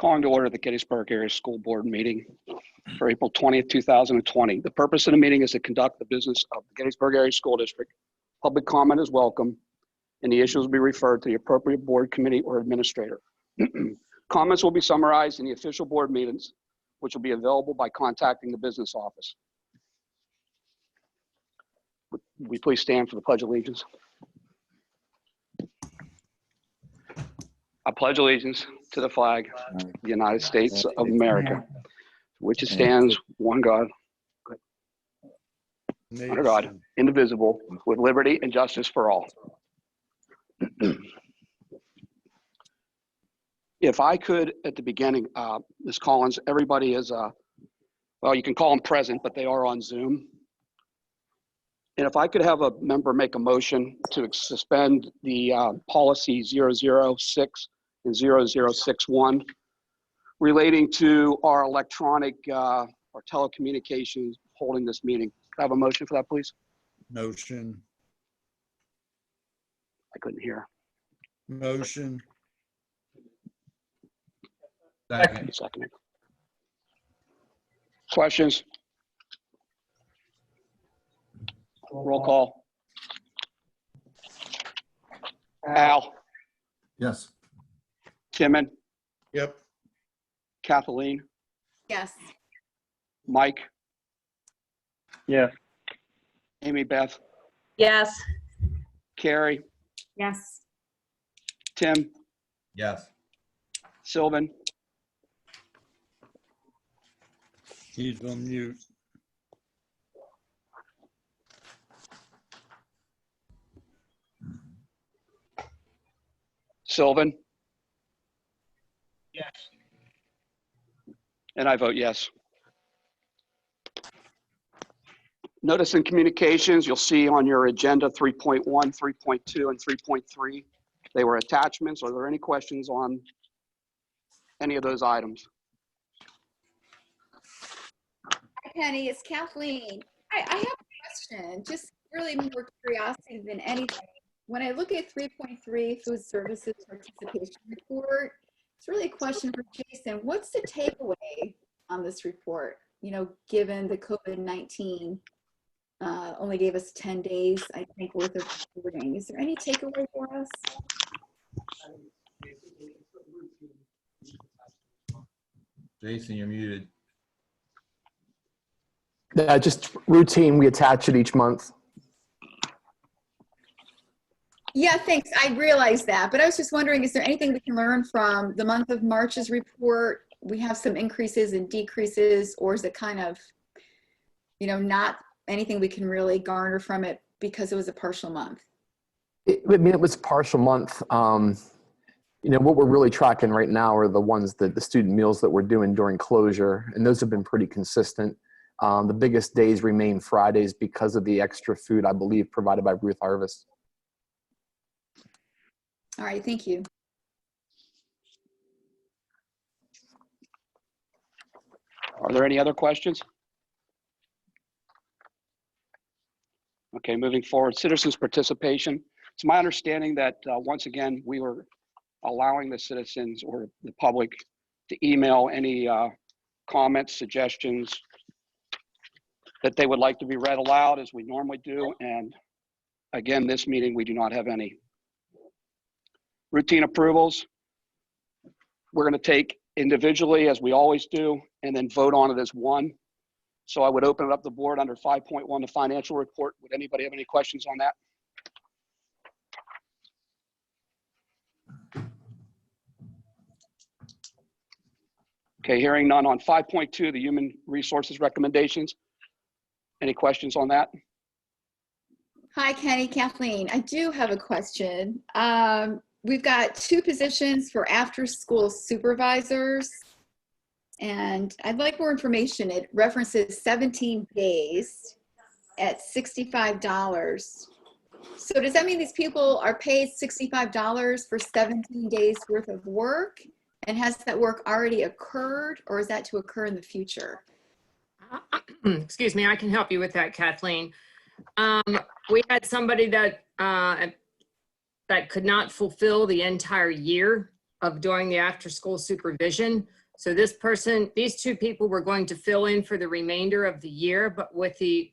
Calling to order the Gettysburg Area School Board meeting for April 20th, 2020. The purpose of the meeting is to conduct the business of the Gettysburg Area School District. Public comment is welcome, and the issues will be referred to the appropriate board, committee, or administrator. Comments will be summarized in the official board meetings, which will be available by contacting the business office. Would we please stand for the Pledge of Allegiance? I pledge allegiance to the flag of the United States of America, which it stands, one God, under God, indivisible, with liberty and justice for all. If I could, at the beginning, Ms. Collins, everybody is, well, you can call them present, but they are on Zoom. And if I could have a member make a motion to suspend the policy 006 and 0061 relating to our electronic or telecommunications holding this meeting. Can I have a motion for that, please? Motion. I couldn't hear. Motion. Second. Second. Questions? Roll call. Al. Yes. Timon. Yep. Kathleen. Yes. Mike. Yes. Amy Beth. Yes. Carrie. Yes. Tim. Yes. Sylvan. He's on mute. Sylvan. Yes. And I vote yes. Notice in communications, you'll see on your agenda 3.1, 3.2, and 3.3. They were attachments. Are there any questions on any of those items? Hi, Penny. It's Kathleen. I have a question, just really more curiosity than anything. When I look at 3.3, food services participation report, it's really a question for Jason. What's the takeaway on this report? You know, given the COVID-19 only gave us 10 days, I think, worth of reporting. Is there any takeaway for us? Jason, you're muted. Just routine, we attach it each month. Yeah, thanks. I realize that, but I was just wondering, is there anything we can learn from the month of March's report? We have some increases and decreases, or is it kind of, you know, not anything we can really garner from it because it was a partial month? I mean, it was a partial month. You know, what we're really tracking right now are the ones that the student meals that we're doing during closure, and those have been pretty consistent. The biggest days remain Fridays because of the extra food, I believe, provided by Ruth Harvest. All right, thank you. Are there any other questions? Okay, moving forward, citizens' participation. It's my understanding that once again, we were allowing the citizens or the public to email any comments, suggestions that they would like to be read aloud as we normally do. And again, this meeting, we do not have any. Routine approvals, we're going to take individually as we always do, and then vote on it as one. So I would open it up the board under 5.1, the financial report. Would anybody have any questions on that? Okay, hearing none on 5.2, the human resources recommendations. Any questions on that? Hi, Kenny, Kathleen. I do have a question. We've got 2 positions for after-school supervisors, and I'd like more information. It references 17 days at $65. So does that mean these people are paid $65 for 17 days worth of work? And has that work already occurred, or is that to occur in the future? Excuse me, I can help you with that, Kathleen. We had somebody that that could not fulfill the entire year. of doing the after-school supervision. So these two people were going to fill in for the remainder of the year, but with the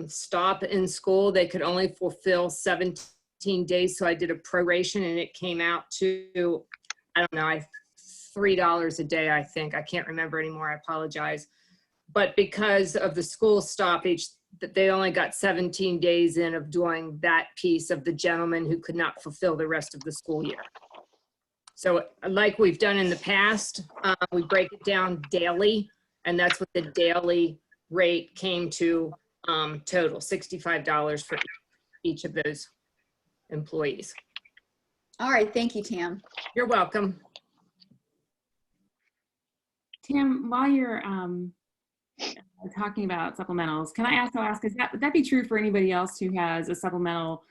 stop in school, they could only fulfill 17 days. So I did a proration and it came out to, I don't know, $3 a day, I think. I can't remember anymore. I apologize. But because of the school stoppage, they only got 17 days in of doing that piece of the gentleman who could not fulfill the rest of the school year. So like we've done in the past, we break it down daily, and that's what the daily rate came to total, $65 for each of those employees. All right, thank you, Tam. You're welcome. Tam, while you're talking about supplementals, can I also ask, would that be true for anybody else who has a supplemental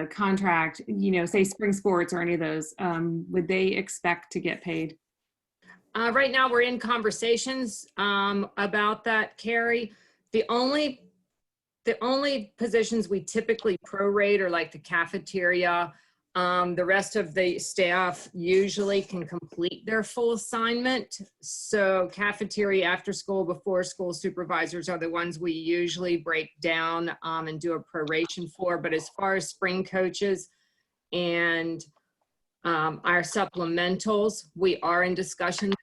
contract, say spring sports or any of those? Would they expect to get paid? Right now, we're in conversations about that, Carrie. The only positions we typically prorate are like the cafeteria. The rest of the staff usually can complete their full assignment. So cafeteria, after school, before school supervisors are the ones we usually break down and do a proration for. But as far as spring coaches and our supplementals, we are in discussion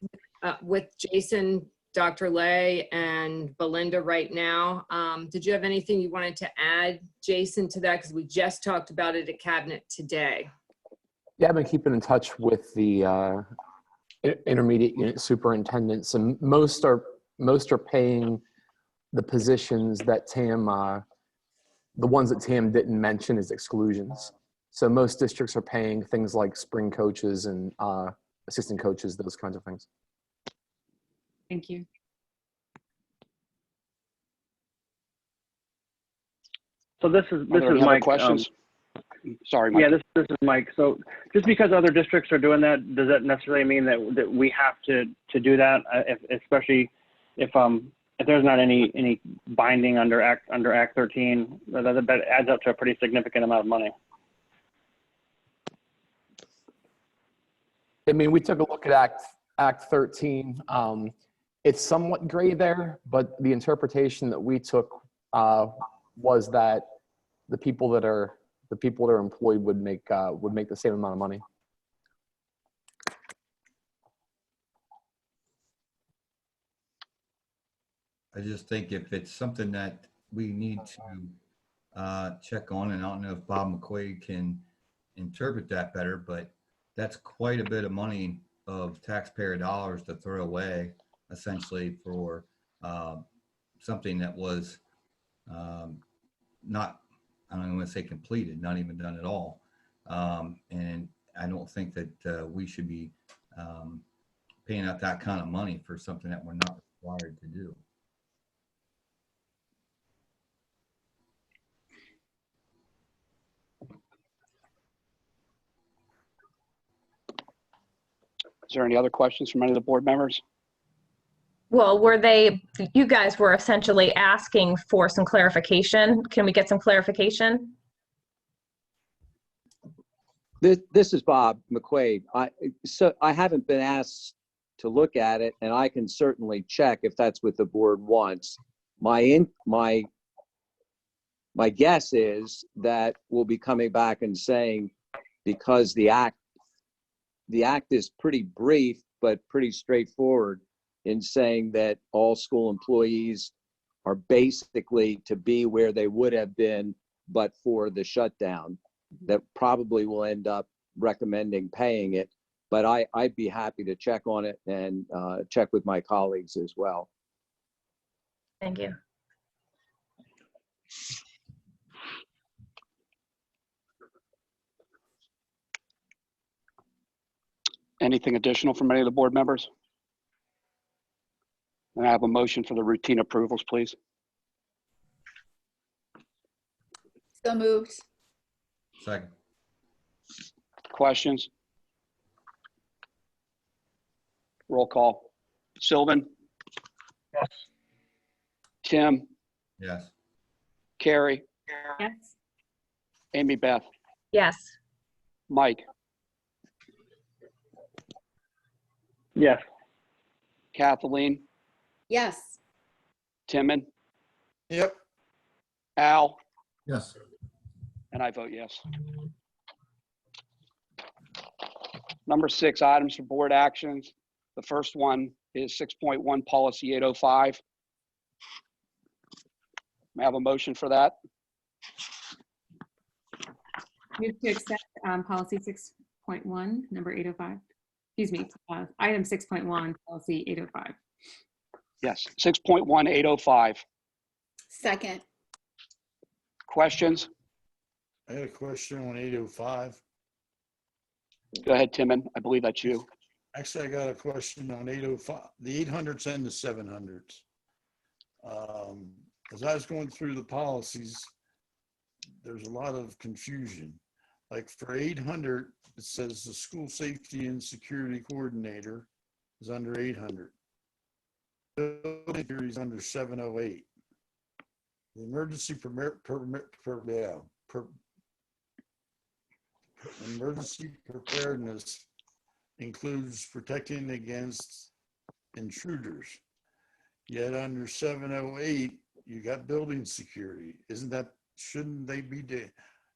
with Jason, Dr. Lay, and Belinda right now. Did you have anything you wanted to add, Jason, to that? Because we just talked about it at Cabinet today. Yeah, I've been keeping in touch with the intermediate unit superintendents, and most are paying the positions that Tam, the ones that Tam didn't mention as exclusions. So most districts are paying things like spring coaches and assistant coaches, those kinds of things. Thank you. So this is Are there any other Mike. questions? Sorry, Mike. Yeah, this is Mike. So just because other districts are doing that, does that necessarily mean that we have to do that? Especially if there's not any binding under Act 13, that adds up to a pretty significant amount of money. I mean, we took a look at Act 13. It's somewhat gray there, but the interpretation that we took was that the people that are employed would make the same amount of money. I just think if it's something that we need to check on, and I don't know if Bob McQuaid can interpret that better, but that's quite a bit of money of taxpayer dollars to throw away, essentially, for something that was not, I don't want to say completed, not even done at all. And I don't think that we should be paying out that kind of money for something that we're not required to do. Is there any other questions from any of the board members? Well, you guys were essentially asking for some clarification. Can we get some clarification? This is Bob McQuaid. I haven't been asked to look at it, and I can certainly check if that's what the board wants. My guess is that we'll be coming back and saying, because the act is pretty brief but pretty straightforward in saying that all school employees are basically to be where they would have been but for the shutdown, that probably will end up recommending paying it. But I'd be happy to check on it and check with my colleagues as well. Thank you. Anything additional from any of the board members? And I have a motion for the routine approvals, please. So moved. Second. Questions? Roll call. Sylvan? Yes. Tim? Yes. Carrie? Yes. Amy Beth? Yes. Mike? Yes. Kathleen, Yes. Timon, Yep. Al, Yes. and I vote yes. Number 6, items for board actions. The first one is 6.1 Policy 805. May I have a motion for that? Move to accept policy 6.1, number 805. Excuse me, item 6.1, policy 805. Yes, 6.1 805. Second. Questions? I had a question on 805. Go ahead, Timon. I believe that's you. Actually, I got a question on 805, the 800s and the 700s. As I was going through the policies, there's a lot of confusion. Like for 800, it says the school safety and security coordinator is under 800. Building security is under 708. The emergency emergency preparedness includes protecting against intruders. Yet under 708, you got building security. Shouldn't they be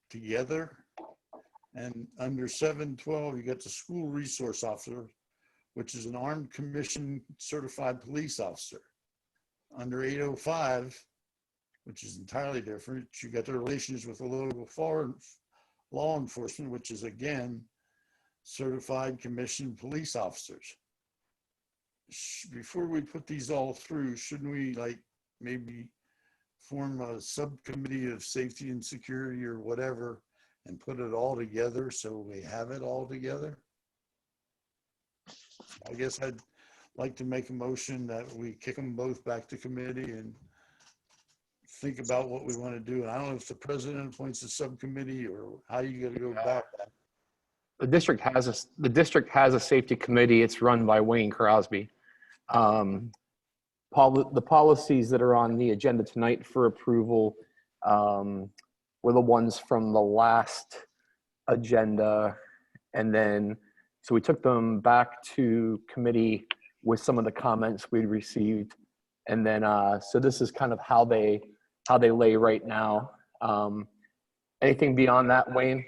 together? And under 712, you got the school resource officer, which is an armed commission certified police officer. Under 805, which is entirely different, you got the relations with the local law enforcement, which is again, certified commissioned police officers. Before we put these all through, shouldn't we maybe form a subcommittee of safety and security or whatever and put it all together so we have it all together? I guess I'd like to make a motion that we kick them both back to committee and think about what we want to do. And I don't know if the president appoints a subcommittee or how you got to go about that. The district has a safety committee. It's run by Wayne Crosby. The policies that are on the agenda tonight for approval were the ones from the last agenda. And then, so we took them back to committee with some of the comments we'd received. And then, so this is kind of how they lay right now. Anything beyond that, Wayne?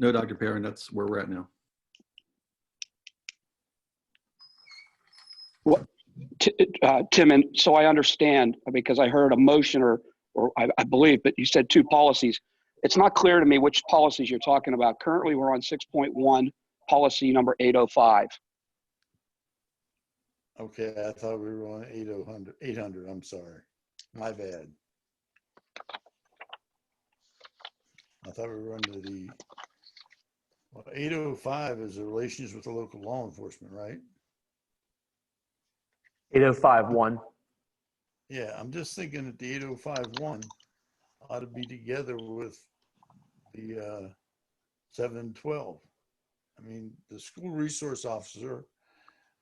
No, Dr. Perrin, that's where we're at now. Well, Timon, so I understand, because I heard a motion or I believe, but you said 2 policies. It's not clear to me which policies you're talking about. Currently, we're on 6.1, policy number 805. Okay, I thought we were on 800, I'm sorry. My bad. I thought we were under the, 805 is the relations with the local law enforcement, right? 805-1. Yeah, I'm just thinking that the 805-1 ought to be together with the 712. I mean, the school resource officer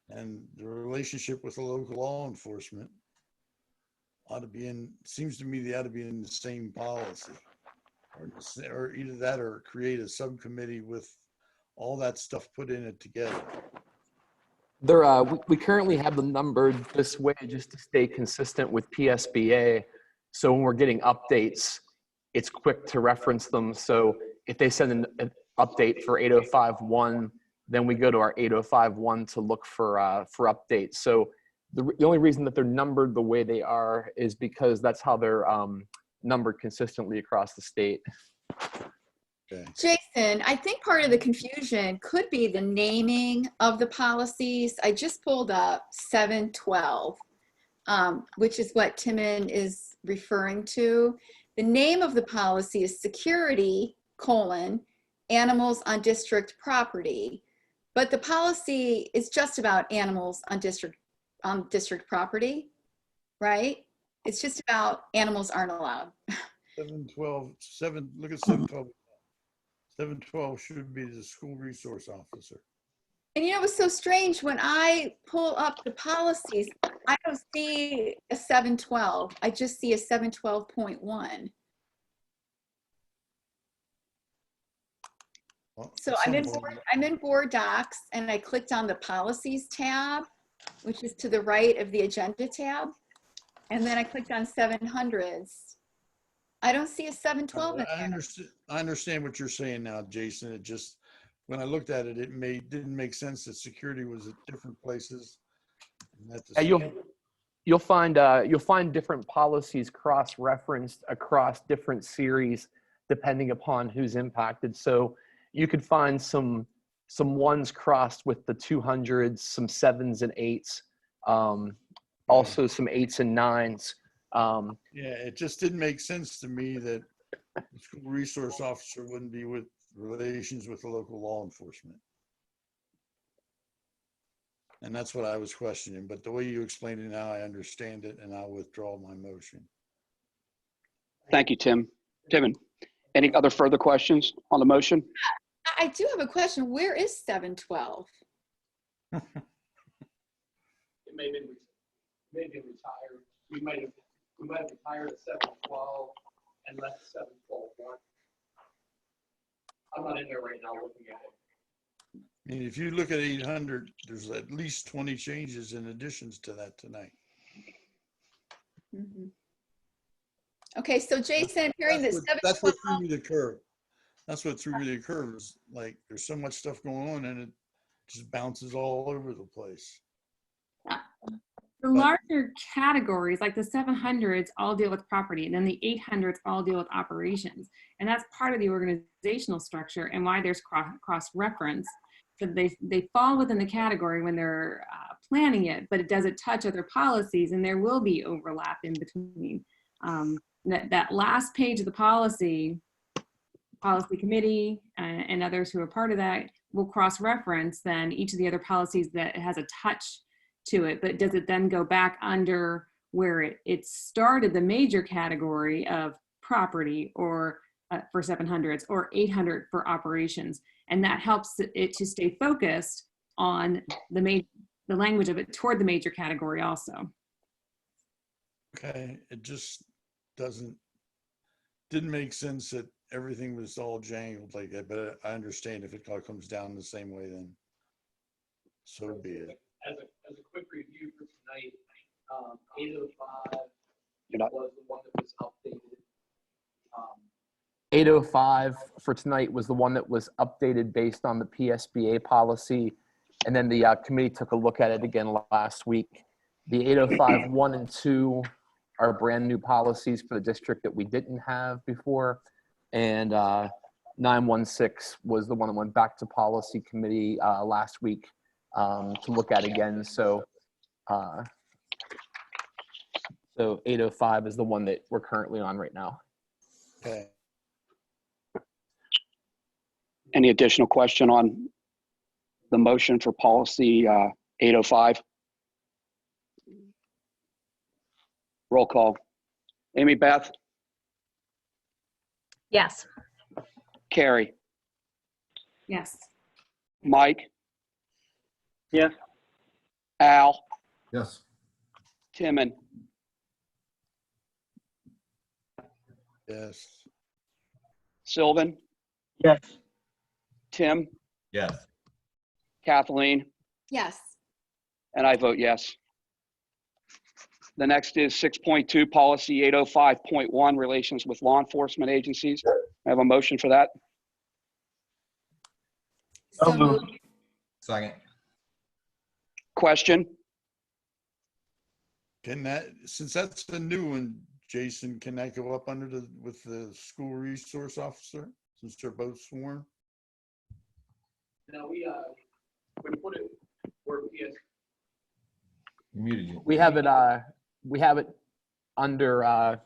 and the relationship with the local law enforcement ought to be seems to me they ought to be in the same policy. Or either that or create a subcommittee with all that stuff put in it together. We currently have them numbered this way just to stay consistent with PSBA. So when we're getting updates, it's quick to reference them. So if they send an update for 805-1, then we go to our 805-1 to look for updates. So the only reason that they're numbered the way they are is because that's how they're numbered consistently across the state. Okay. Jason, I think part of the confusion could be the naming of the policies. I just pulled up 712, which is what Timon is referring to. The name of the policy is security, animals on district property. But the policy is just about animals on district property, right? It's just about animals aren't allowed. 712, look at 712. 712 should be the school resource officer. And you know, it's so strange when I pull up the policies, I don't see a 712. I just see a 712.1. Well, So at I'm some in point- board, I'm in board docs and I clicked on the policies tab, which is to the right of the agenda tab. And then I clicked on 700s. I don't see a 712 in there. I understand what you're saying now, Jason. It just, when I looked at it, didn't make sense that security was at different places. And that the Yeah, same- you'll find different policies cross-referenced across different series depending upon who's impacted. So you could find some ones crossed with the 200s, some 7s and 8s, also some 8s and 9s. Yeah, it just didn't make sense to me that the school resource officer wouldn't be with relations with the local law enforcement. And that's what I was questioning, but the way you explained it now, I understand it, and I'll withdraw my motion. Thank you, Tim. Timon, any other further questions on the motion? I do have a question. Where is 712? It may be retired. We might have retired at 712 and left 712. I'm not in there right now looking at it. I mean, if you look at 800, there's at least 20 changes in additions to that tonight. Mhm. Okay, so Jason, I'm hearing that That's what 712, threw me the curve. That's what threw me the curve is like, there's so much stuff going on and it just bounces all over the place. The larger categories, like the 700s, all deal with property, and then the 800s all deal with operations. And that's part of the organizational structure and why there's cross-reference. So they fall within the category when they're planning it, but it doesn't touch other policies, and there will be overlap in between. That last page of the policy committee and others who are part of that will cross-reference then each of the other policies that has a touch to it, but does it then go back under where it started the major category of property or for 700s or 800 for operations, and that helps it to stay focused on the language of it toward the major category also. Okay, it just didn't make sense that everything was all jangled like that, but I understand if it all comes down the same way, then so be it. As a quick review for tonight, 805 You're not- was the one that was updated. 805 for tonight was the one that was updated based on the PSBA policy. And then the committee took a look at it again last week. The 805 1 and 2 are brand new policies for the district that we didn't have before. And 916 was the one that went back to policy committee last week to look at again. So 805 is the one that we're currently on right now. Okay. Any additional question on the motion for policy 805? Roll call. Amy Beth, Yes. Carrie, Yes. Mike, Yes. Al, Yes. Timon, Yes. Sylvan, Yes. Tim, Yes. Kathleen, yes. and I vote yes. The next is 6.2, policy 805.1, relations with law enforcement agencies. I have a motion for that. So moved. Second. Question? Can that, since that's the new one, Jason, can that go up under with the school resource officer since they're both sworn? Now we put it where PS. Muted you. We have it under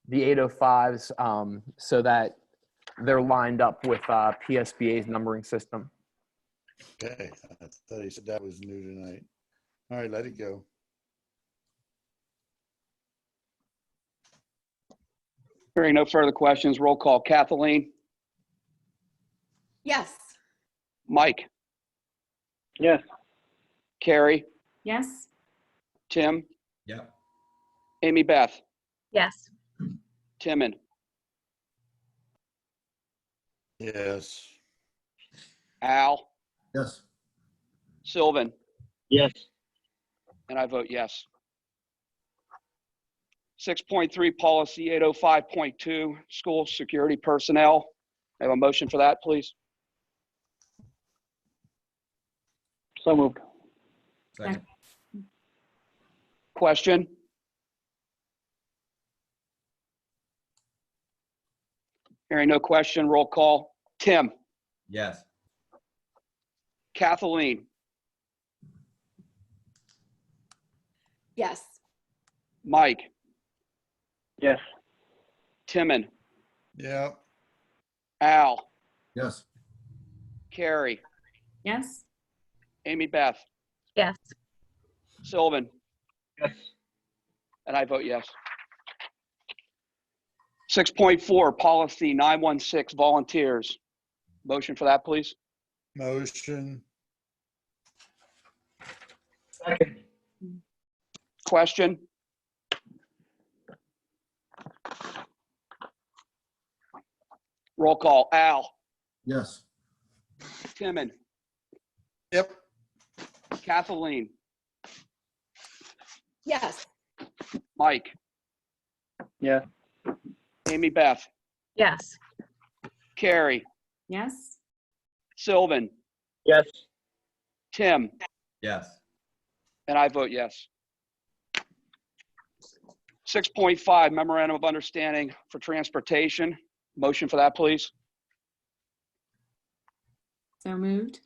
the 805s so that they're lined up with PSBA's numbering system. Okay, I thought he said that was new tonight. All right, let it go. Hearing no further questions, roll call. Kathleen, Yes. Mike, Yes. Carrie, Yes. Tim, Yep. Amy Beth, Yes. Timon, Yes. Al, Yes. Sylvan, Yes. and I vote yes. 6.3, policy 805.2, school security personnel. I have a motion for that, please. So moved. Second. Question? Hearing no question, roll call. Tim, Yes. Kathleen, Yes. Mike, Yes. Timon, Yeah. Al, Yes. Carrie, Yes. Amy Beth, Yes. Sylvan, Yes. and I vote yes. 6.4, policy 916, volunteers. Motion for that, please. Motion. Second. Question? Roll call. Al, Yes. Timon, Yep. Kathleen, Yes. Mike, Yes. Amy Beth, Yes. Carrie, Yes. Sylvan, Yes. Tim, Yes. and I vote yes. 6.5, memorandum of understanding for transportation. Motion for that, please. So moved.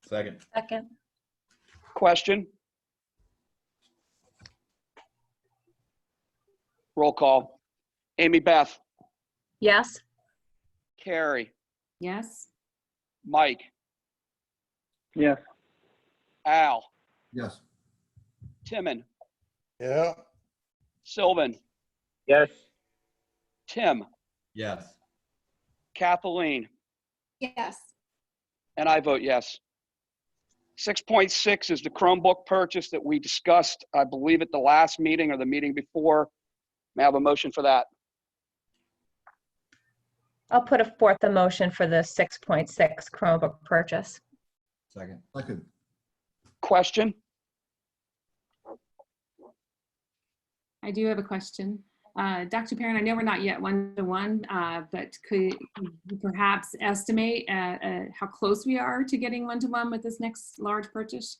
Second. Second. Question? Roll call. Amy Beth, Yes. Carrie, Yes. Mike, Yes. Al, Yes. Timon, Yeah. Sylvan, Yes. Tim, Yes. Kathleen, Yes. and I vote yes. 6.6 is the Chromebook purchase that we discussed, I believe, at the last meeting or the meeting before. May I have a motion for that? I'll put forth a motion for the 6.6 Chromebook purchase. Second. Second. Question? I do have a question. Dr. Perrin, I know we're not yet one-to-one, but could you perhaps estimate how close we are to getting one-to-one with this next large purchase?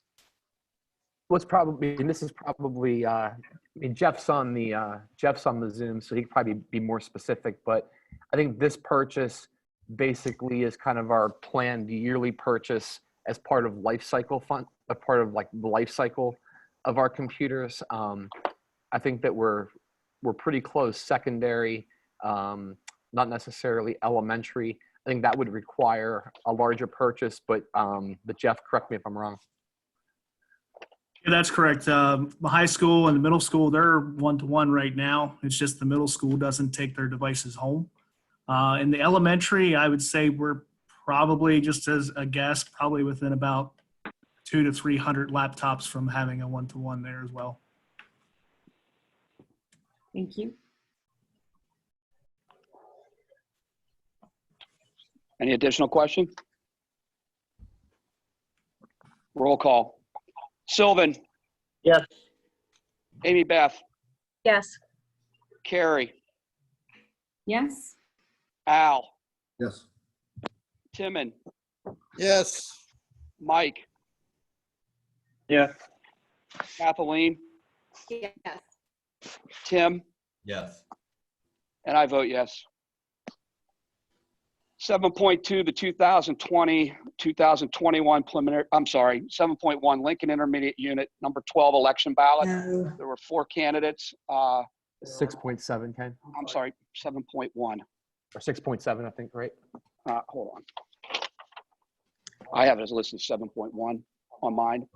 What's probably, and this is probably, I mean, Jeff's on the Zoom, so he could probably be more specific, but I think this purchase basically is kind of our planned yearly purchase as part of life cycle fund, a part of like the life cycle of our computers. I think that we're pretty close. Secondary, not necessarily elementary. I think that would require a larger purchase, but Jeff, correct me if I'm wrong. Yeah, that's correct. The high school and the middle school, they're one-to-one right now. It's just the middle school doesn't take their devices home. In the elementary, I would say we're probably, just as a guess, probably within about 200 to 300 laptops from having a one-to-one there as well. Thank you. Any additional question? Roll call. Sylvan, Yes. Amy Beth, Yes. Carrie, Yes. Al, Yes. Timon, Yes. Mike, Yes. Kathleen, Yes. Tim, Yes. and I vote yes. 7.2, the 2020-2021 preliminary, 7.1 Lincoln Intermediate Unit, number 12 election ballot. There were 4 candidates. 6.7, Ken, I'm sorry, 7.1. or 6.7, I think, right? Hold on. I have it as listed 7.1 on mine.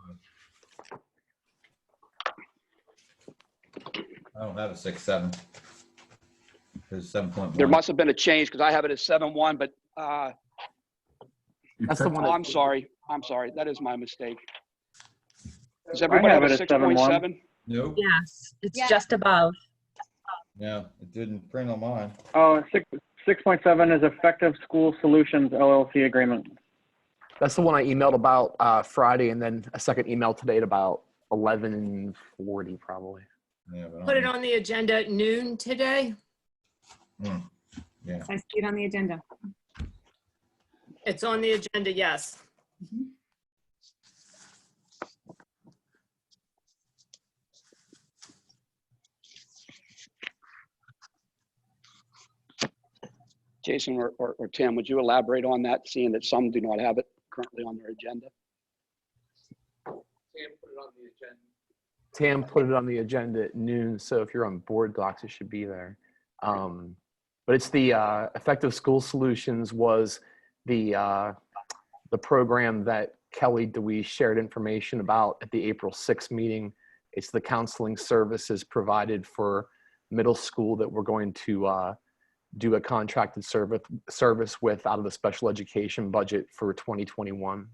I don't have a 6.7. There's 7.1. There must have been a change because I have it as 7.1, but That's the one. I'm sorry. That is my mistake. Does I everybody have have a it at 7.1. 6.7? Nope. Yes. It's Yeah. just above. Yeah, it didn't print on mine. Oh, 6.7 is Effective School Solutions LLC agreement. That's the one I emailed about Friday, and then a second email today at about 11:40 probably. Yeah, but I Put it don't- on the agenda at noon today. Yeah. I see it on the agenda. It's on the agenda, yes. Jason or Tim, would you elaborate on that, seeing that some do not have it currently on their agenda? Sam put it on the agenda. Tam put it on the agenda at noon, so if you're on board docs, it should be there. But it's the Effective School Solutions was the program that Kelly DeWeese shared information about at the April 6th meeting. It's the counseling services provided for middle school that we're going to do a contracted service with out of the special education budget for 2021.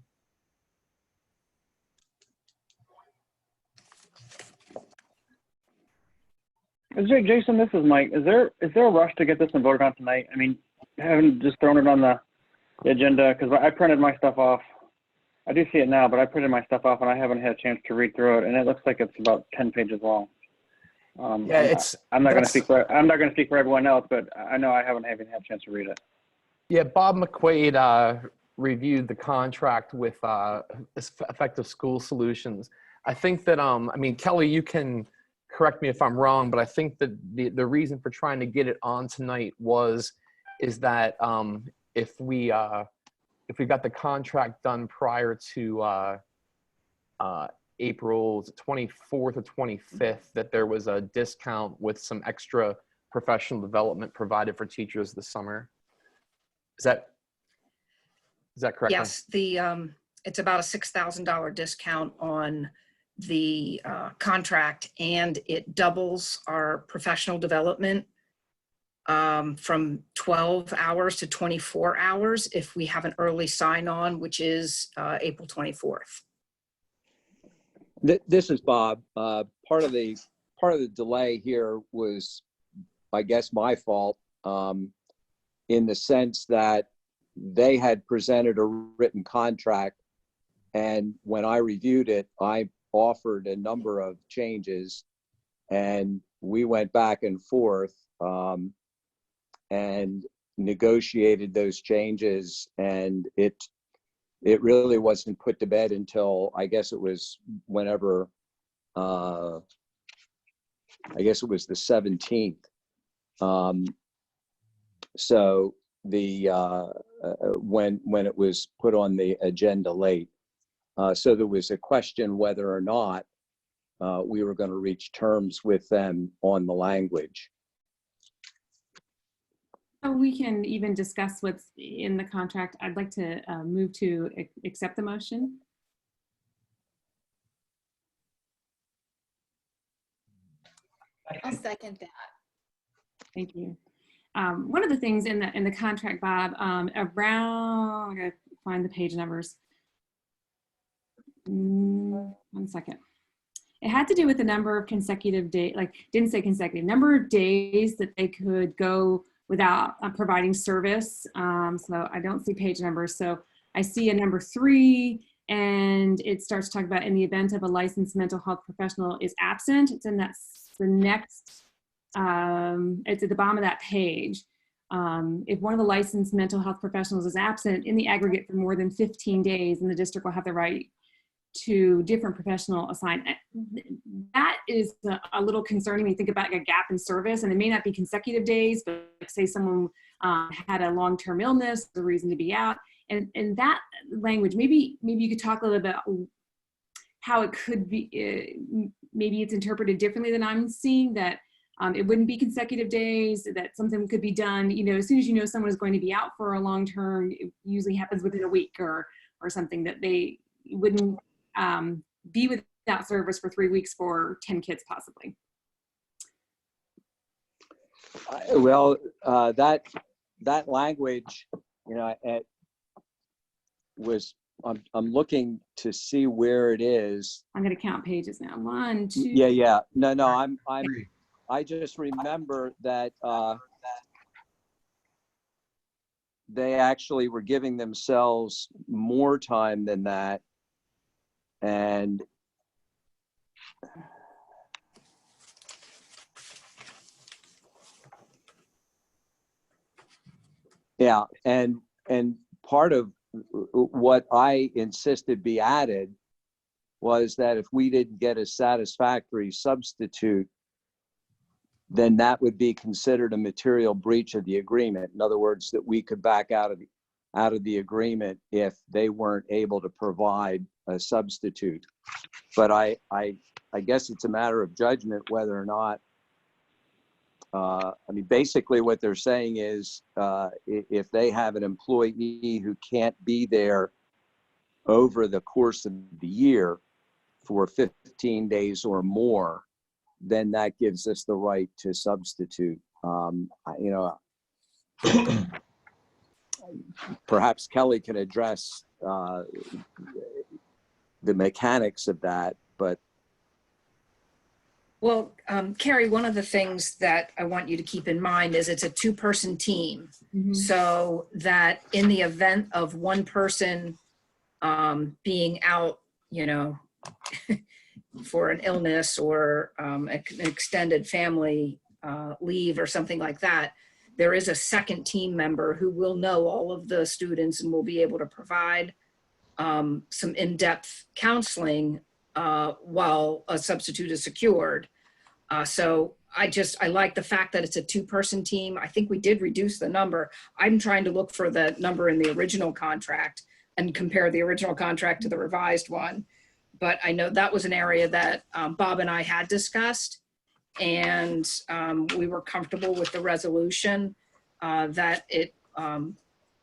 Jason, this is Mike. Is there a rush to get this and voted on tonight? I mean, haven't just thrown it on the agenda because I printed my stuff off. I do see it now, but I printed my stuff off and I haven't had a chance to read through it, and it looks like it's about 10 pages long. Yeah, I'm not going to speak for everyone else, but I know I haven't had a chance to read it. Yeah, Bob McQuaid reviewed the contract with Effective School Solutions. I think that, I mean, Kelly, you can correct me if I'm wrong, but I think that the reason for trying to get it on tonight is that if we got the contract done prior to April 24th or 25th, that there was a discount with some extra professional development provided for teachers this summer. Is that correct? Yes, it's about a $6,000 discount on the contract, and it doubles our professional development from 12 hours to 24 hours if we have an early sign-on, which is April 24th. This is Bob. Part of the delay here was, I guess, my fault, in the sense that they had presented a written contract, and when I reviewed it, I offered a number of changes, and we went back and forth and negotiated those changes, and it really wasn't put to bed until, I guess it was whenever, I guess it was the 17th. So when it was put on the agenda late, so there was a question whether or not we were going to reach terms with them on the language. We can even discuss what's in the contract. I'd like to move to accept the motion. I'll second that. Thank you. One of the things in the contract, Bob, around, I gotta find the page numbers. 1 second. It had to do with the number of consecutive days, like didn't say consecutive, number of days that they could go without providing service. So I don't see page numbers. So I see a number 3, and it starts talking about in the event of a licensed mental health professional is absent. It's in the next, it's at the bottom of that page. If one of the licensed mental health professionals is absent in the aggregate for more than 15 days, then the district will have the right to different professional assignment. That is a little concerning when you think about a gap in service, and it may not be consecutive days, but say someone had a long-term illness, the reason to be out, and that language, maybe you could talk a little bit about how it could be, maybe it's interpreted differently than I'm seeing, that it wouldn't be consecutive days, that something could be done, as soon as you know someone is going to be out for a long term, it usually happens within a week or something, that they wouldn't be without service for 3 weeks for 10 kids possibly. Well, that language, it was, I'm looking to see where it is. I'm going to count pages now. 1, 2. Yeah. No, I just remember that they actually were giving themselves more time than that. And yeah, and part of what I insisted be added was that if we didn't get a satisfactory substitute, then that would be considered a material breach of the agreement. In other words, that we could back out of the agreement if they weren't able to provide a substitute. But I guess it's a matter of judgment whether or not. I mean, basically what they're saying is if they have an employee who can't be there over the course of the year for 15 days or more, then that gives us the right to substitute. Perhaps Kelly can address the mechanics of that, but. Well, Carrie, one of the things that I want you to keep in mind is it's a two-person team. So that in the event of one person being out, for an illness or an extended family leave or something like that, there is a second team member who will know all of the students and will be able to provide some in-depth counseling while a substitute is secured. So I like the fact that it's a two-person team. I think we did reduce the number. I'm trying to look for the number in the original contract and compare the original contract to the revised one. But I know that was an area that Bob and I had discussed, and we were comfortable with the resolution that it,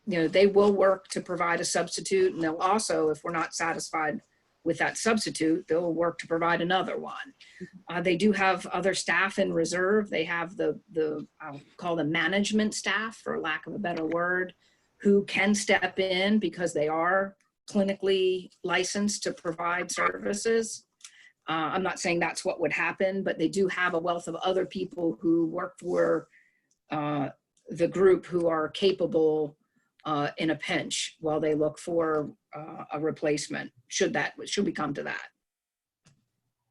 they will work to provide a substitute, and they'll also, if we're not satisfied with that substitute, they'll work to provide another one. They do have other staff in reserve. They have the I'll call them management staff, for lack of a better word, who can step in because they are clinically licensed to provide services. I'm not saying that's what would happen, but they do have a wealth of other people who work for the group who are capable in a pinch while they look for a replacement, should we come to that.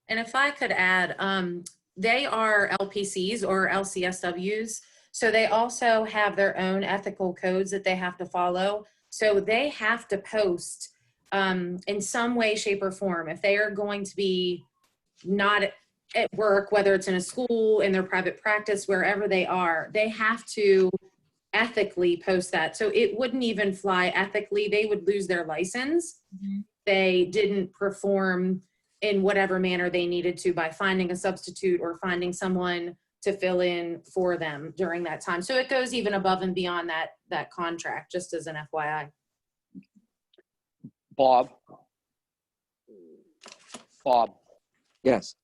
And if I could add, they are LPCs or LCSWs, so they also have their own ethical codes that they have to follow. So they have to post in some way, shape, or form. If they are going to be not at work, whether it's in a school, in their private practice, wherever they are, they have to ethically post that. So it wouldn't even fly ethically. They would lose their license. They didn't perform in whatever manner they needed to by finding a substitute or finding someone to fill in for them during that time. So it goes even above and beyond that contract, just as an FYI. Bob. Yes.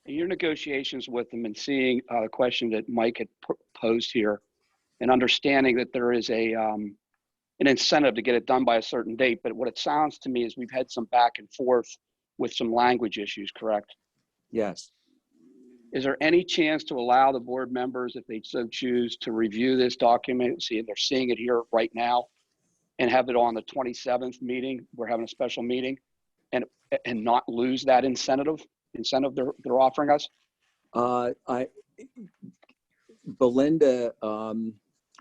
In your negotiations with them and seeing the question that Mike had posed here, and understanding that there is an incentive to get it done by a certain date, but what it sounds to me is we've had some back and forth with some language issues, correct? Yes. Is there any chance to allow the board members, if they so choose, to review this document, see if they're seeing it here right now, and have it on the 27th meeting? We're having a special meeting, and not lose that incentive they're offering us? Belinda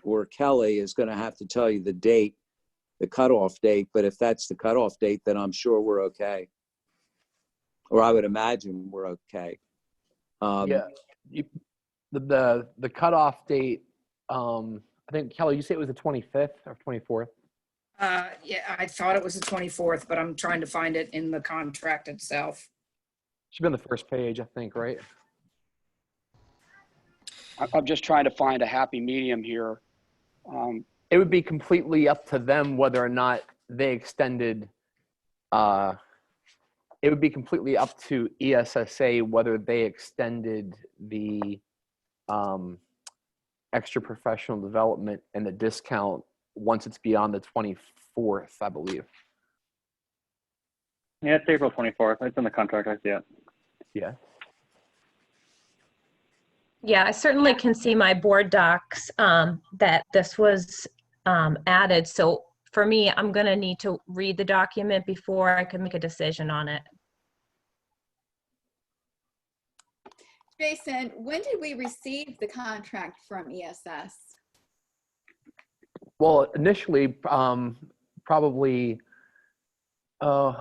or Kelly is going to have to tell you the date, the cutoff date. But if that's the cutoff date, then I'm sure we're okay. Or I would imagine we're okay. Yeah, the cutoff date. I think Kelly, you say it was the 25th or 24th. Yeah, I thought it was the 24th, but I'm trying to find it in the contract itself. Should be on the first page, I think, right? I'm just trying to find a happy medium here. It would be completely up to them whether or not they extended. It would be completely up to ESSA whether they extended the extra professional development and the discount once it's beyond the 24th, I believe. Yeah, it's April 24th. It's in the contract. I see it. Yeah. Yeah, I certainly can see my board docs that this was added. So for me, I'm going to need to read the document before I can make a decision on it. Jason, when did we receive the contract from ESS? Well, initially, probably, I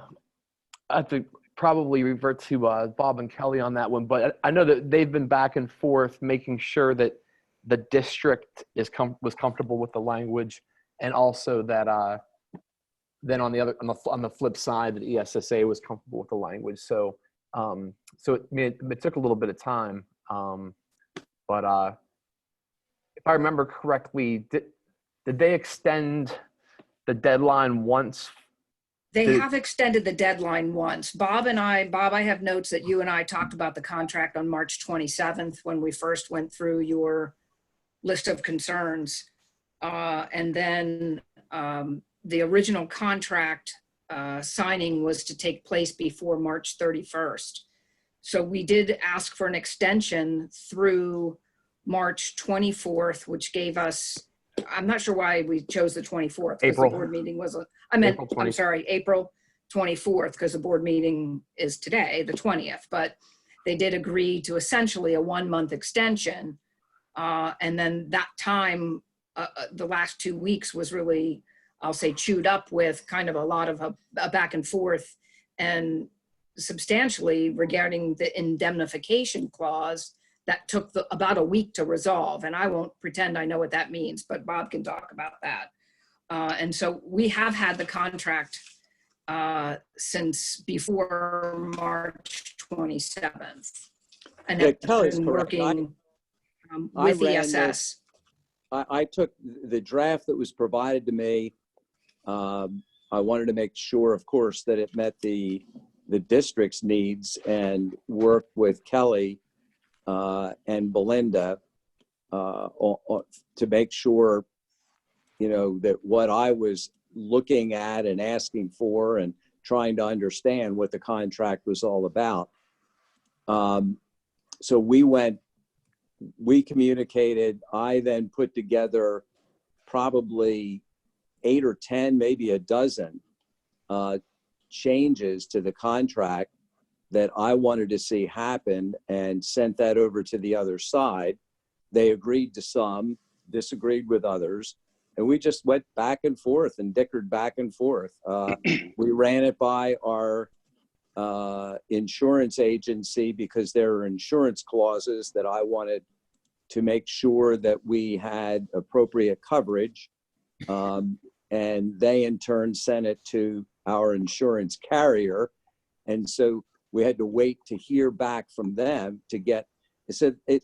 have to probably revert to Bob and Kelly on that one, but I know that they've been back and forth making sure that the district was comfortable with the language, and also that then on the flip side, that ESSA was comfortable with the language. So it took a little bit of time, but if I remember correctly, did they extend the deadline once? They have extended the deadline once. Bob, I have notes that you and I talked about the contract on March 27th when we first went through your list of concerns. And then the original contract signing was to take place before March 31st. So we did ask for an extension through March 24th, which gave us, I'm not sure why we chose the 24th. Because the board meeting was, April 24th, because the board meeting is today, the 20th. But they did agree to essentially a 1-month extension. And then that time, the last 2 weeks was really, I'll say, chewed up with kind of a lot of a back and forth, and substantially regarding the indemnification clause that took about a week to resolve. And I won't pretend I know what that means, but Bob can talk about that. And so we have had the contract since before March 27th. And have been working with ESS. I took the draft that was provided to me. I wanted to make sure, of course, that it met the district's needs, and worked with Kelly and Belinda to make sure, that what I was looking at and asking for and trying to understand what the contract was all about. So we communicated. I then put together probably 8 or 10, maybe a dozen changes to the contract that I wanted to see happen, and sent that over to the other side. They agreed to some, disagreed with others, and we just went back and forth and dickered back and forth. We ran it by our insurance agency, because there are insurance clauses that I wanted to make sure that we had appropriate coverage. And they in turn sent it to our insurance carrier. And so we had to wait to hear back from them to get,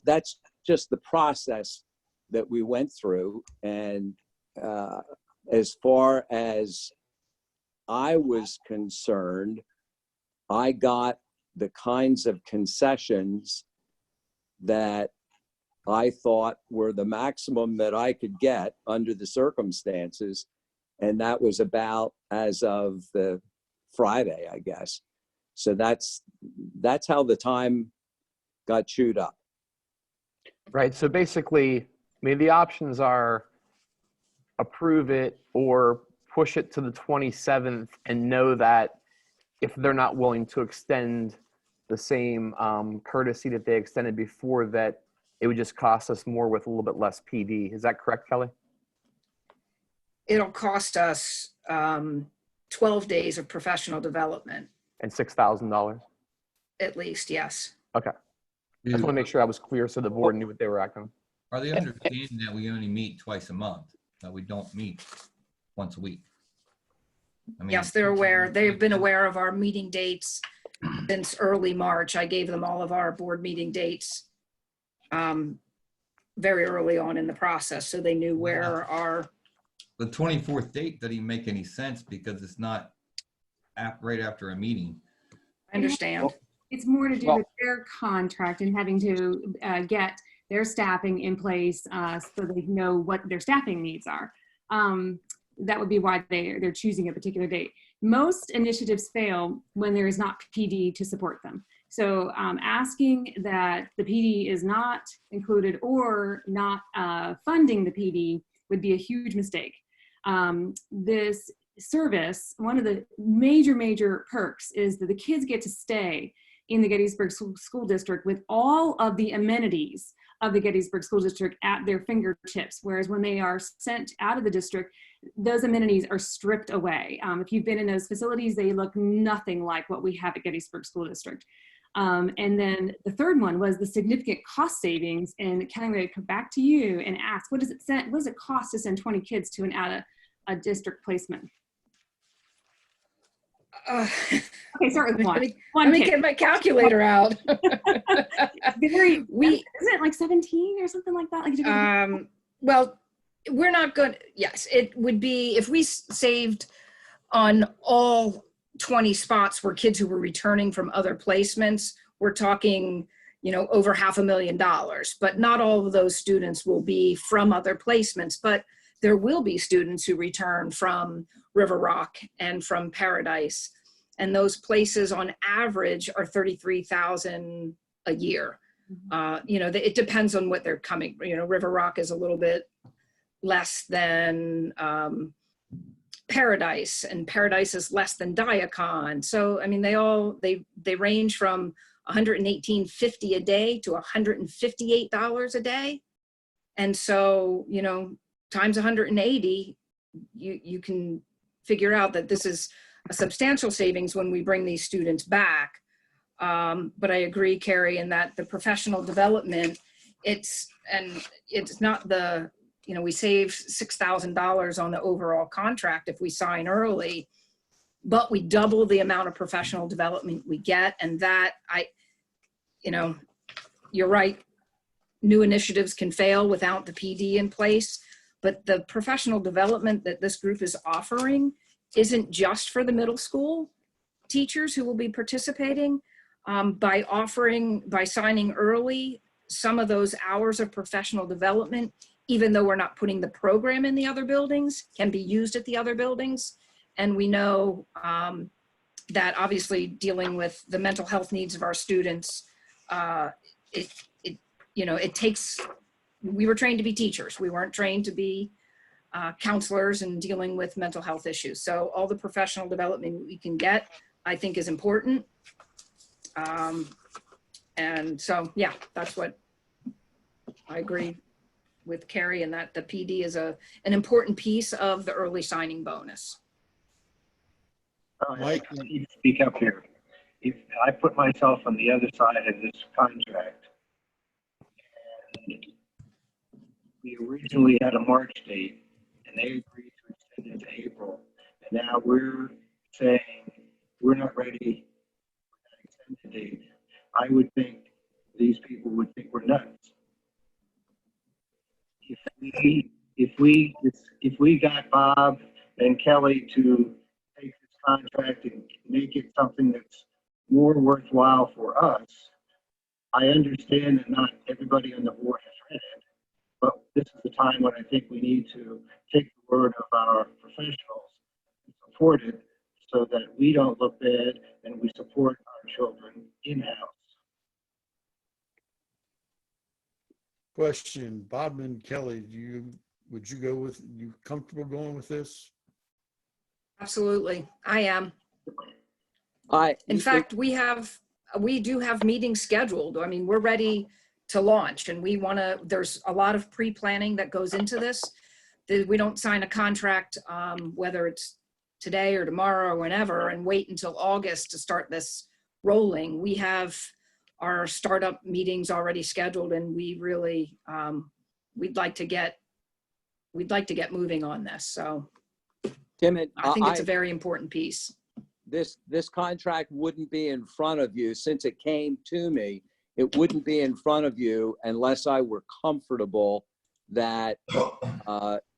that's just the process that we went through. And as far as I was concerned, I got the kinds of concessions that I thought were the maximum that I could get under the circumstances. And that was about as of the Friday, I guess. So that's how the time got chewed up. Right. So basically, the options are approve it or push it to the 27th, and know that if they're not willing to extend the same courtesy that they extended before, that it would just cost us more with a little bit less PD. Is that correct, Kelly? It'll cost us 12 days of professional development. And $6,000? At least, yes. Okay. I just want to make sure I was clear so the board knew what they were acting on. Are they understanding that we only meet twice a month, that we don't meet once a week? Yes, they're aware. They've been aware of our meeting dates since early March. I gave them all of our board meeting dates very early on in the process, so they knew where our... The 24th date doesn't even make any sense, because it's not right after a meeting. I understand. It's more to do with their contract and having to get their staffing in place so they know what their staffing needs are. That would be why they're choosing a particular date. Most initiatives fail when there is not PD to support them. So asking that the PD is not included or not funding the PD would be a huge mistake. this service, one of the major perks is that the kids get to stay in the Gettysburg School District with all of the amenities of the Gettysburg School District at their fingertips, whereas when they are sent out of the district, those amenities are stripped away. If you've been in those facilities, they look nothing like what we have at Gettysburg School District. And then the third one was the significant cost savings. And Kelly, I'm going to come back to you and ask, what does it cost to send 20 kids to an out of district placement? Okay, start with one. Let me get my calculator out. Isn't it like 17 or something like that? Well, we're not good. Yes, it would be if we saved on all 20 spots were kids who were returning from other placements. We're talking, over $500,000. But not all of those students will be from other placements. But there will be students who return from River Rock and from Paradise. And those places on average are $33,000 a year. It depends on what they're coming. River Rock is a little bit less than Paradise, and Paradise is less than Diacon. So, I mean, they range from $118.50 a day to $158 a day. And so, times 180, you can figure out that this is a substantial savings when we bring these students back. But I agree, Carrie, in that the professional development, it's not we save $6,000 on the overall contract if we sign early, but we double the amount of professional development we get. And that you're right. New initiatives can fail without the PD in place, but the professional development that this group is offering isn't just for the middle school teachers who will be participating. By signing early, some of those hours of professional development, even though we're not putting the program in the other buildings, can be used at the other buildings. And we know that obviously dealing with the mental health needs of our students, it takes, we were trained to be teachers. We weren't trained to be counselors and dealing with mental health issues. So all the professional development we can get, I think, is important. And so, yeah, that's what I agree with Carrie, and that the PD is an important piece of the early signing bonus. Mike, I need to speak up here. If I put myself on the other side of this contract, and we originally had a March date, and they agreed to extend it to April, and now we're saying we're not ready for that extended date, I would think these people would think we're nuts. If we got Bob and Kelly to take this contract and make it something that's more worthwhile for us, I understand that not everybody on the board has read it, but this is the time when I think we need to take the word of our professionals and support it so that we don't look bad and we support our children in-house. question, Bob and Kelly, would you comfortable going with this? Absolutely, I am. In fact, we do have meetings scheduled. I mean, we're ready to launch, and there's a lot of pre-planning that goes into this. We don't sign a contract, whether it's today or tomorrow or whenever, and wait until August to start this rolling. We have our startup meetings already scheduled, and we really, we'd like to get moving on this. So Tim, I think it's a very important piece. This contract wouldn't be in front of you since it came to me. It wouldn't be in front of you unless I were comfortable that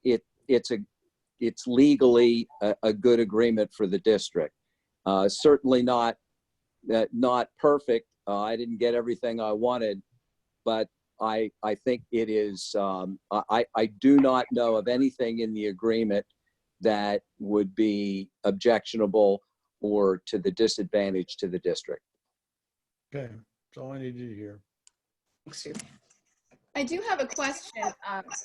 it's legally a good agreement for the district. Certainly not perfect. I didn't get everything I wanted, but I think it is. I do not know of anything in the agreement that would be objectionable or to the disadvantage to the district. Okay, that's all I need to hear. I do have a question.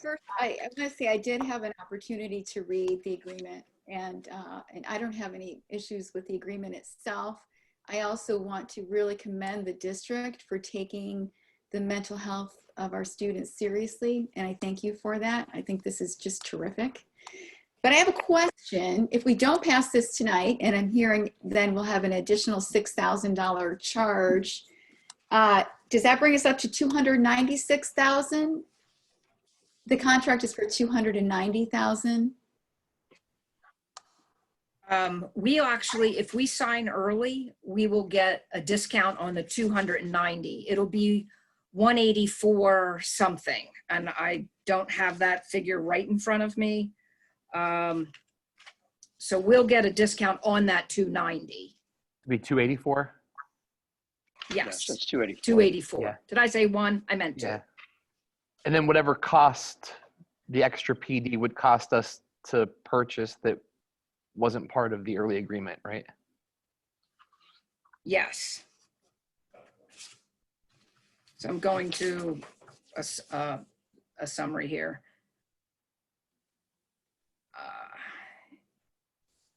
First, I want to say I did have an opportunity to read the agreement, and I don't have any issues with the agreement itself. I also want to really commend the district for taking the mental health of our students seriously, and I thank you for that. I think this is just terrific. But I have a question. If we don't pass this tonight, and I'm hearing then we'll have an additional $6,000 charge, does that bring us up to $296,000? The contract is for $290,000. We actually, if we sign early, we will get a discount on the 290. It'll be 184 something, and I don't have that figure right in front of me. So we'll get a discount on that 290. It'd be 284. Yes, That's 284. 284. Yeah. Did I say one? I meant two. Yeah. And then whatever cost the extra PD would cost us to purchase that wasn't part of the early agreement, right? Yes. So I'm going to a summary here.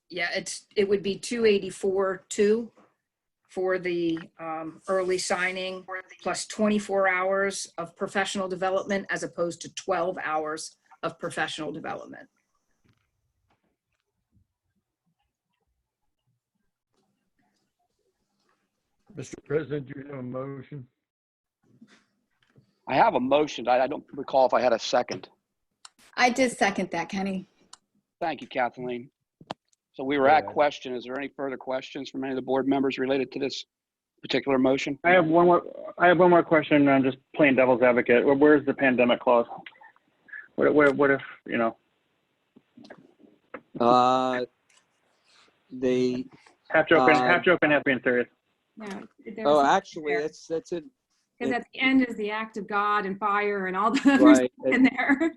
Yeah, it would be 284.2 for the early signing, plus 24 hours of professional development as opposed to 12 hours of professional development. Mr. President, do you have a motion? I have a motion. I don't recall if I had a second. I did second that, Kenny. Thank you, Kathleen. So we were at question. Is there any further questions from any of the board members related to this particular motion? I have one more question on just plain devil's advocate. Where's the pandemic clause? What if, you know? The Half joking, half being serious. No, actually, that's it. Because at the end is the act of God and fire and all the Right. in there.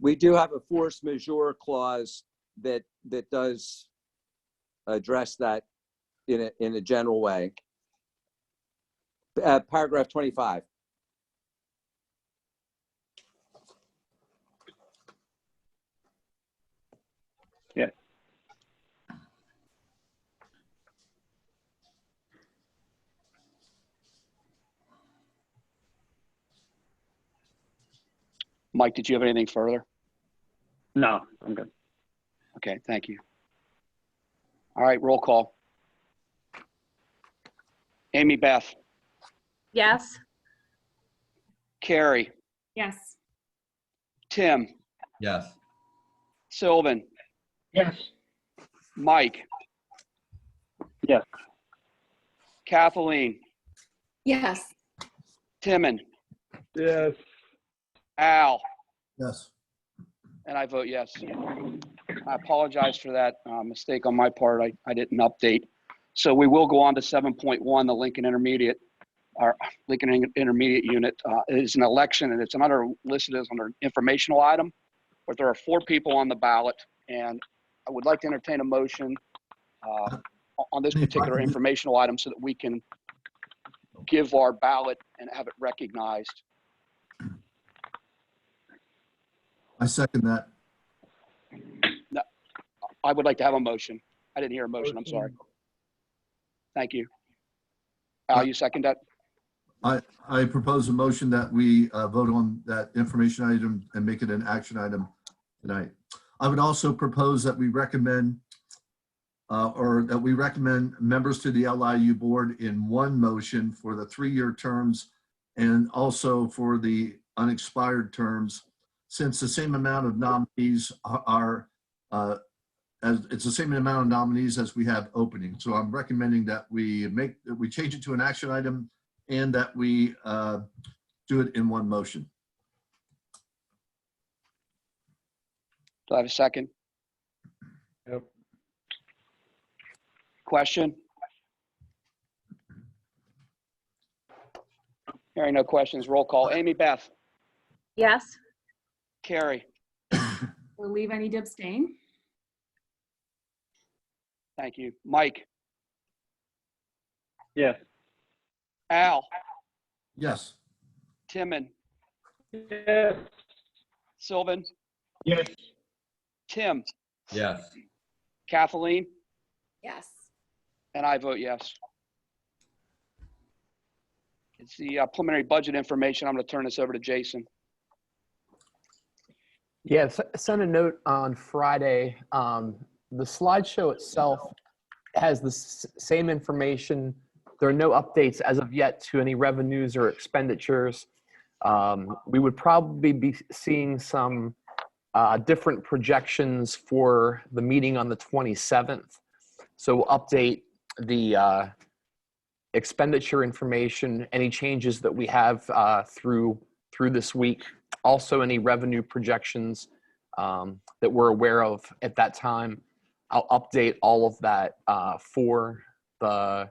We do have a force majeure clause that does address that in a general way. Paragraph 25. Yeah. Mike, did you have anything further? No, I'm good. Okay, thank you. All right, roll call. Amy Beth, Yes. Carrie, Yes. Tim, Yes. Sylvan, Yes. Mike, Yes. Kathleen, Yes. Timon, Yes. Al, Yes. and I vote yes. I apologize for that mistake on my part. I didn't update. So we will go on to 7.1, the Lincoln Intermediate. Our Lincoln Intermediate Unit is an election, and it's listed as under informational item, but there are 4 people on the ballot, and I would like to entertain a motion on this particular informational item so that we can give our ballot and have it recognized. I second that. No, I would like to have a motion. I didn't hear a motion. I'm sorry. Thank you. Al, you second that? I propose a motion that we vote on that information item and make it an action item tonight. I would also propose that we recommend members to the LIU board in one motion for the 3-year terms and also for the unexpired terms, since the same amount of nominees it's the same amount of nominees as we have openings. So I'm recommending that we change it to an action item and that we do it in one motion. Do I have a second? Yep. Question? Hearing no questions, roll call. Amy Beth, Yes. Carrie, We'll leave. I need to abstain. thank you. Mike, Yes. Al, Yes. Timon, Yes. Sylvan, Yes. Tim, Yes. Kathleen, Yes. and I vote yes. It's the preliminary budget information. I'm going to turn this over to Jason. Yeah, sent a note on Friday. The slideshow itself has the same information. There are no updates as of yet to any revenues or expenditures. We would probably be seeing some different projections for the meeting on the 27th. So we'll update the expenditure information, any changes that we have through this week. Also, any revenue projections that we're aware of at that time. I'll update all of that for the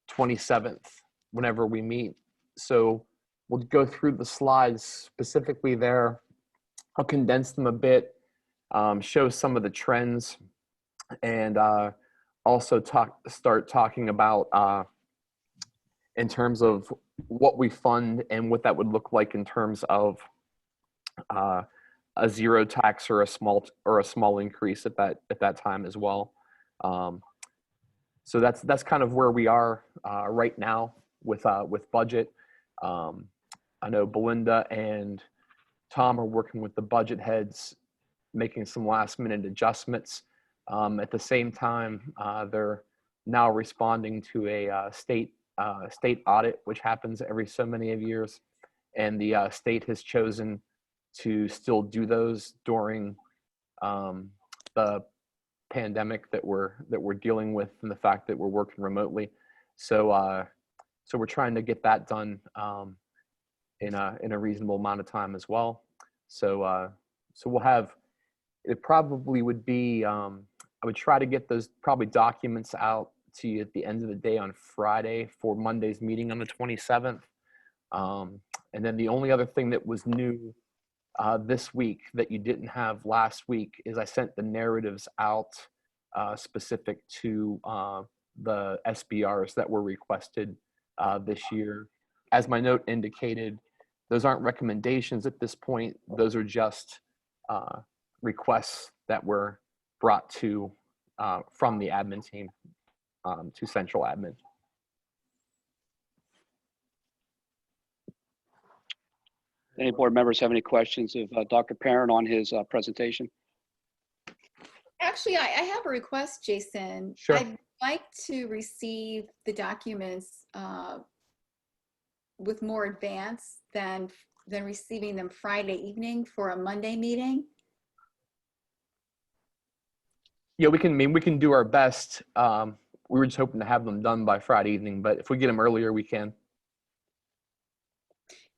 27th whenever we meet. So we'll go through the slides specifically there. I'll condense them a bit, show some of the trends, and also start talking about in terms of what we fund and what that would look like in terms of a zero tax or a small increase at that time as well. So that's kind of where we are right now with budget. I know Belinda and Tom are working with the budget heads, making some last minute adjustments. At the same time, they're now responding to a state audit, which happens every so many of years, and the state has chosen to still do those during the pandemic that we're dealing with, and the fact that we're working remotely. So we're trying to get that done in a reasonable amount of time as well. So we'll have, it probably would be, I would try to get those probably documents out to you at the end of the day on Friday for Monday's meeting on the 27th. And then the only other thing that was new this week that you didn't have last week is I sent the narratives out specific to the SBRs that were requested this year. As my note indicated, those aren't recommendations at this point. Those are just requests that were brought to from the admin team to central admin. Any board members have any questions of Dr. Perrin on his presentation? Actually, I have a request, Jason. Sure. I'd like to receive the documents with more advance than receiving them Friday evening for a Monday meeting. Yeah, we can do our best. We were just hoping to have them done by Friday evening, but if we get them earlier, we can.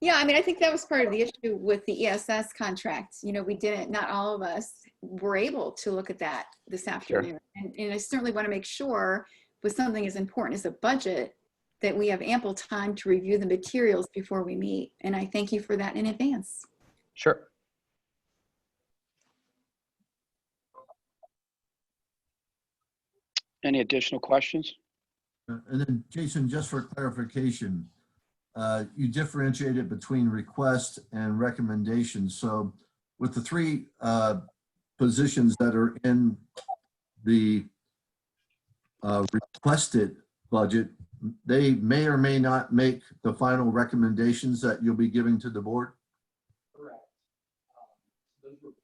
Yeah, I mean, I think that was part of the issue with the ESS contracts. You know, not all of us were able to look at that this afternoon. Sure. And I certainly want to make sure with something as important as a budget that we have ample time to review the materials before we meet. And I thank you for that in advance. Sure. Any additional questions? And then Jason, just for clarification, you differentiated between request and recommendations. So with the three positions that are in the requested budget, they may or may not make the final recommendations that you'll be giving to the board? Correct.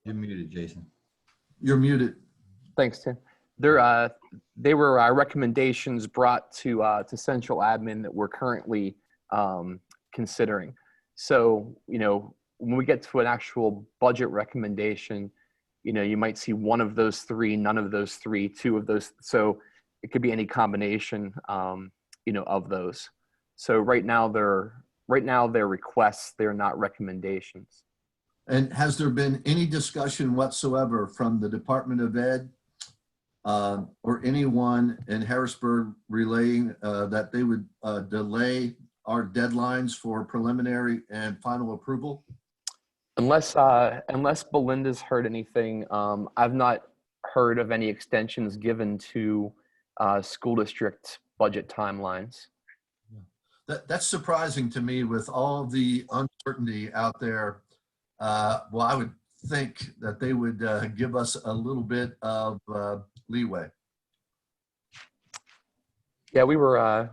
You're muted, Jason. You're muted. Thanks, Tim. They were recommendations brought to central admin that we're currently considering. So, you know, when we get to an actual budget recommendation, you know, you might see one of those three, none of those three, two of those. So it could be any combination, you know, of those. So right now they're requests, they're not recommendations. And has there been any discussion whatsoever from the Department of Ed or anyone in Harrisburg relaying that they would delay our deadlines for preliminary and final approval? Unless Belinda's heard anything, I've not heard of any extensions given to school district budget timelines. That's surprising to me with all the uncertainty out there, well, I would think that they would give us a little bit of leeway. Yeah, we were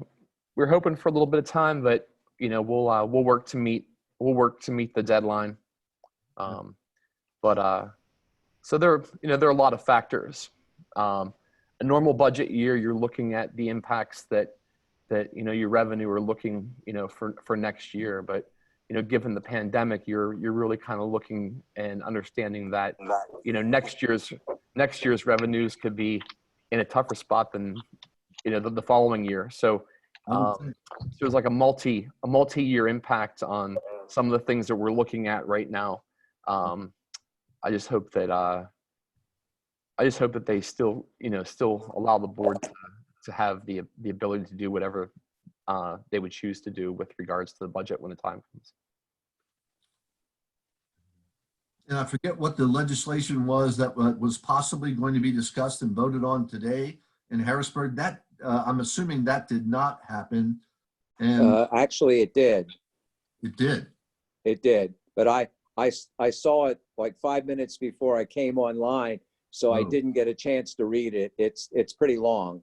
hoping for a little bit of time, but you know, we'll work to meet the deadline. So there are a lot of factors. A normal budget year, you're looking at the impacts that you know your revenue are looking, you know, for next year. But you know, given the pandemic, you're really kind of looking and understanding that you know next year's revenues could be in a tougher spot than you know the following year. So there's like a multi-year impact on some of the things that we're looking at right now. I just hope that they still allow the board to have the ability to do whatever they would choose to do with regards to the budget when the time comes. And I forget what the legislation was that was possibly going to be discussed and voted on today in Harrisburg. That I'm assuming that did not happen. And Actually, it did. It did. It did. But I saw it like 5 minutes before I came online, so I didn't get a chance to read it. It's pretty long.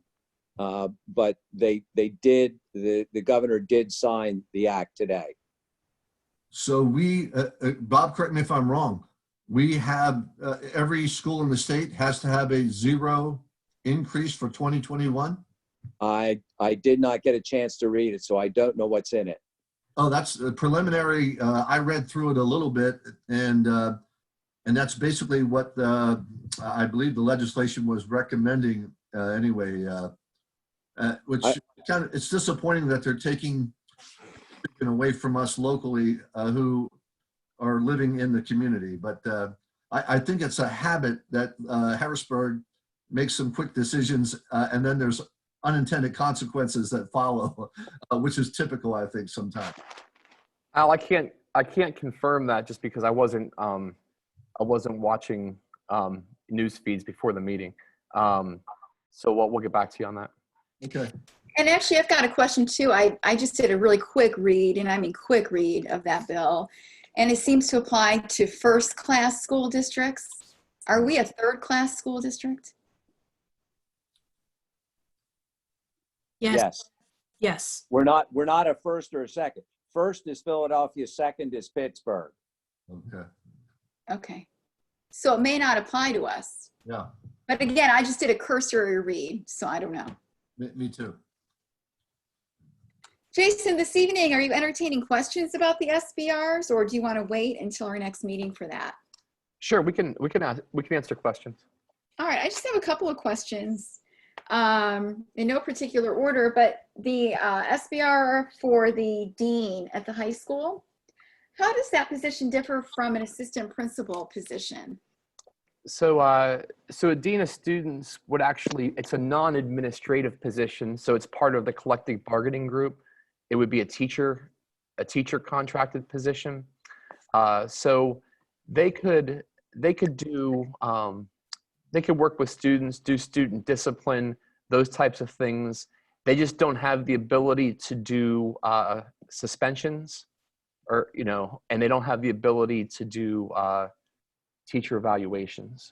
But the governor did sign the act today. So we, Bob, correct me if I'm wrong. We have every school in the state has to have a 0 increase for 2021. I did not get a chance to read it, so I don't know what's in it. Oh, that's preliminary. I read through it a little bit, and that's basically what I believe the legislation was recommending anyway. Which kind of, it's disappointing that they're taking away from us locally who are living in the community. But I think it's a habit that Harrisburg makes some quick decisions, and then there's unintended consequences that follow, which is typical, I think, sometimes. Al, I can't confirm that just because I wasn't watching news feeds before the meeting. So we'll get back to you on that. Okay. And actually, I've got a question too. I just did a really quick read, and I mean quick read of that bill, and it seems to apply to first-class school districts. Are we a third-class school district? Yes. Yes. We're not a first or a second. First is Philadelphia, second is Pittsburgh. Okay. Okay. So it may not apply to us. Yeah. But again, I just did a cursory read, so I don't know. Me too. Jason, this evening, are you entertaining questions about the SBRs, or do you want to wait until our next meeting for that? Sure, we can answer questions. All right, I just have a couple of questions in no particular order, but the SBR for the dean at the high school, how does that position differ from an assistant principal position? So a dean of students would actually, it's a non-administrative position, so it's part of the collective bargaining group. It would be a teacher contracted position. So they could work with students, do student discipline, those types of things. They just don't have the ability to do suspensions, or and they don't have the ability to do teacher evaluations.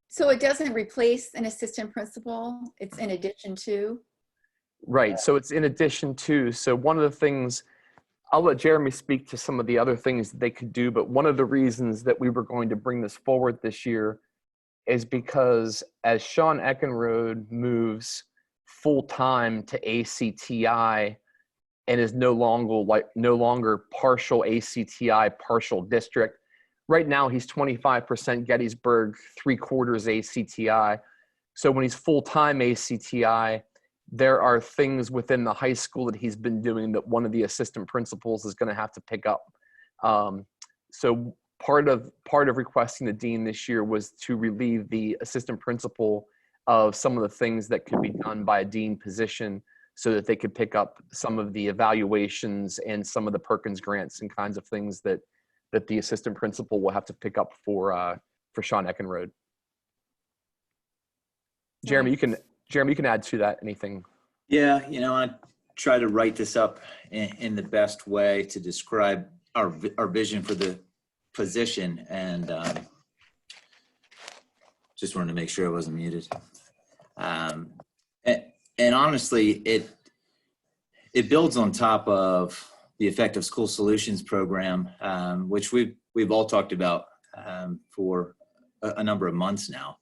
So it doesn't replace an assistant principal, it's in addition to? Right, so it's in addition to. So one of the things, I'll let Jeremy speak to some of the other things that they could do, but one of the reasons that we were going to bring this forward this year is because as Sean Eckenrode moves full-time to ACTI and is no longer partial ACTI, partial district. Right now he's 25% Gettysburg, 3/4 ACTI. So when he's full-time ACTI, there are things within the high school that he's been doing that one of the assistant principals is going to have to pick up. So part of requesting the dean this year was to relieve the assistant principal of some of the things that could be done by a dean position, so that they could pick up some of the evaluations and some of the Perkins grants and kinds of things that the assistant principal will have to pick up for Sean Eckenrode. Jeremy, you can add to that anything. Yeah, try to write this up in the best way to describe our vision for the position, and just wanted to make sure I wasn't muted. And honestly, it builds on top of the Effective School Solutions program, which we've all talked about for a number of months now.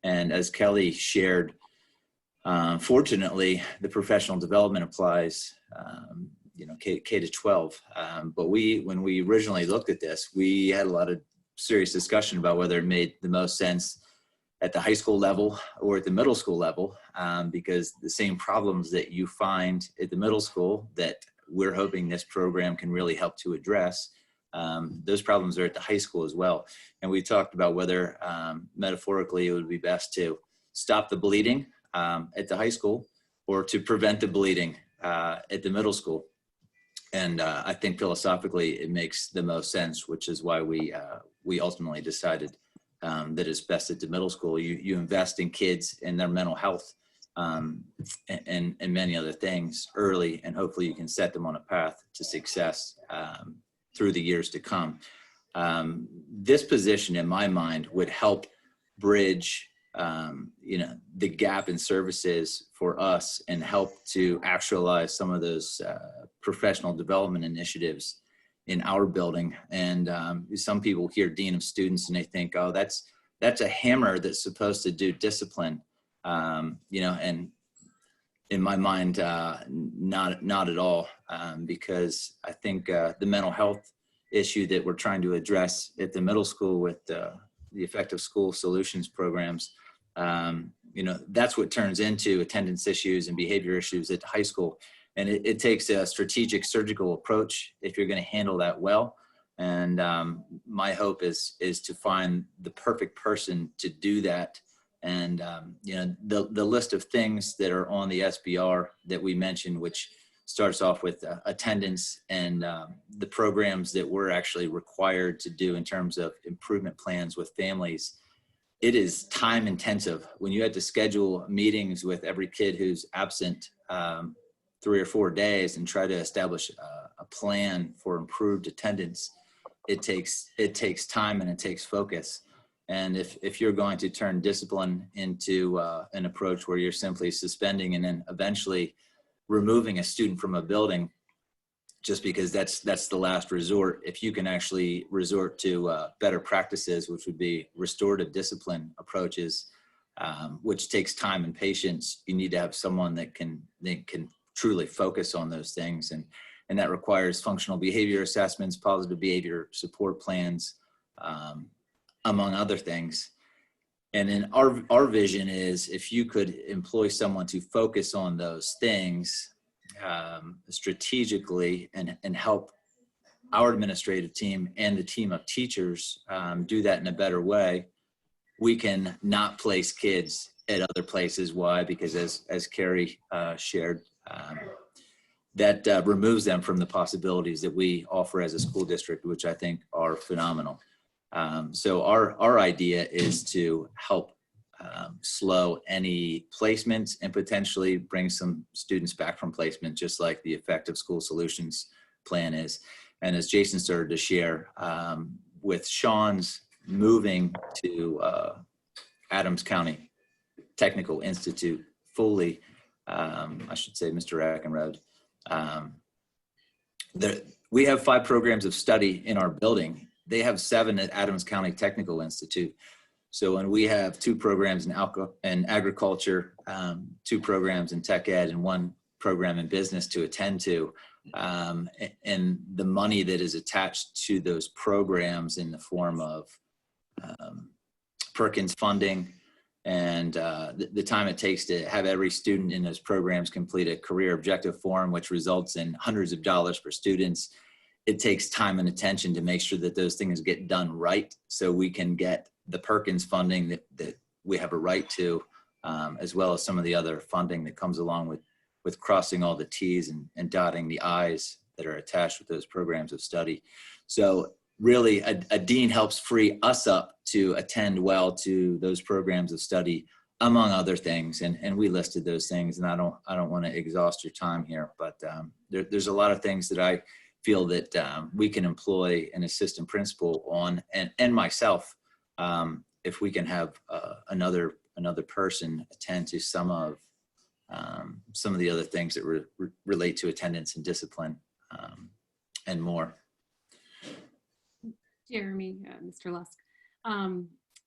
And as Kelly shared, fortunately, the professional development applies, K to 12. But when we originally looked at this, we had a lot of serious discussion about whether it made the most sense at the high school level or at the middle school level, because the same problems that you find at the middle school that we're hoping this program can really help to address, those problems are at the high school as well. And we talked about whether metaphorically it would be best to stop the bleeding at the high school or to prevent the bleeding at the middle school. And I think philosophically it makes the most sense, which is why we ultimately decided that it's best at the middle school. You invest in kids and their mental health and many other things early, and hopefully you can set them on a path to success through the years to come. This position, in my mind, would help bridge the gap in services for us and help to actualize some of those professional development initiatives in our building. And some people hear Dean of Students and they think, oh, that's a hammer that's supposed to do discipline, and in my mind, not at all, because I think the mental health issue that we're trying to address at the middle school with the Effective School Solutions programs, that's what turns into attendance issues and behavior issues at high school. And it takes a strategic surgical approach if you're going to handle that well. And my hope is to find the perfect person to do that. And the list of things that are on the SBR that we mentioned, which starts off with attendance and the programs that we're actually required to do in terms of improvement plans with families. It is time intensive when you had to schedule meetings with every kid who's absent 3 or 4 days and try to establish a plan for improved attendance. It takes time and it takes focus. And if you're going to turn discipline into an approach where you're simply suspending and then eventually removing a student from a building just because that's the last resort, if you can actually resort to better practices, which would be restorative discipline approaches, which takes time and patience, you need to have someone that can truly focus on those things. And that requires functional behavior assessments, positive behavior support plans, among other things. And then our vision is if you could employ someone to focus on those things strategically and help our administrative team and the team of teachers do that in a better way, we can not place kids at other places. Why? Because as Carrie shared, that removes them from the possibilities that we offer as a school district, which I think are phenomenal. So our idea is to help slow any placements and potentially bring some students back from placement, just like the Effective School Solutions plan is. And as Jason started to share, with Sean's moving to Adams County Technical Institute fully, I should say Mr. Ackenrode, we have 5 programs of study in our building. They have 7 at Adams County Technical Institute. So when we have 2 programs in agriculture, 2 programs in tech ed, and 1 program in business to attend to, and the money that is attached to those programs in the form of Perkins funding and the time it takes to have every student in those programs complete a career objective form, which results in hundreds of dollars for students. It takes time and attention to make sure that those things get done right so we can get the Perkins funding that we have a right to, as well as some of the other funding that comes along with crossing all the T's and dotting the I's that are attached with those programs of study. So really a dean helps free us up to attend well to those programs of study, among other things. And we listed those things, and I don't want to exhaust your time here, but but there's a lot of things that I feel that we can employ an assistant principal on, and myself, if we can have another person attend to some of the other things that relate to attendance and discipline, and more. Jeremy, Mr. Lusk,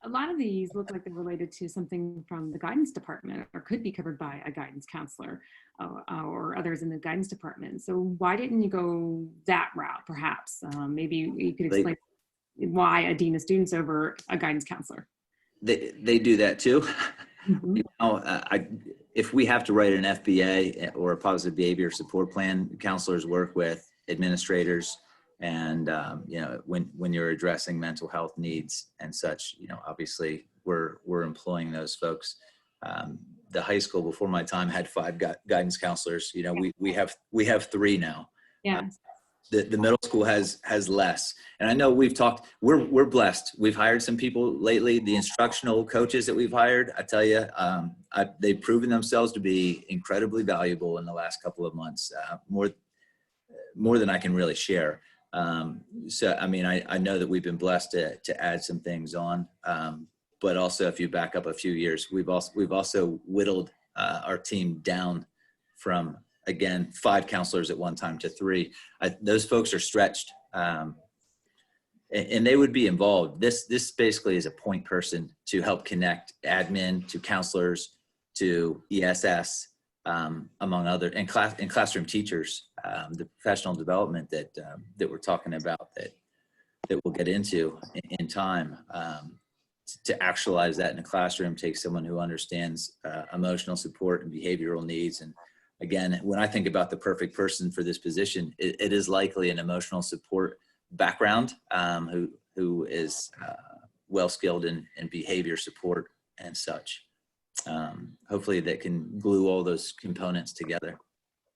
a lot of these look like they're related to something from the guidance department or could be covered by a guidance counselor or others in the guidance department. So why didn't you go that route, perhaps? Maybe you could explain why a dean of students over a guidance counselor. They do that too. Mm-hmm. You know, if we have to write an FBA or a positive behavior support plan, counselors work with administrators. And, you know, when you're addressing mental health needs and such, you know, obviously we're employing those folks. The high school before my time had 5 guidance counselors. You know, we have 3 now. Yeah. The middle school has less. And I know we've talked, we're blessed. We've hired some people lately. The instructional coaches that we've hired, I tell you, they've proven themselves to be incredibly valuable in the last couple of months, more than I can really share. So, I mean, I know that we've been blessed to add some things on, but also if you back up a few years, we've also whittled our team down from, again, 5 counselors at one time to 3. Those folks are stretched, and they would be involved. This basically is a point person to help connect admin to counselors to ESS, among other, and classroom teachers, the professional development that we're talking about that we'll get into in time. To actualize that in a classroom takes someone who understands emotional support and behavioral needs. And again, when I think about the perfect person for this position, it is likely an emotional support background, who is well skilled in behavior support and such. Hopefully that can glue all those components together.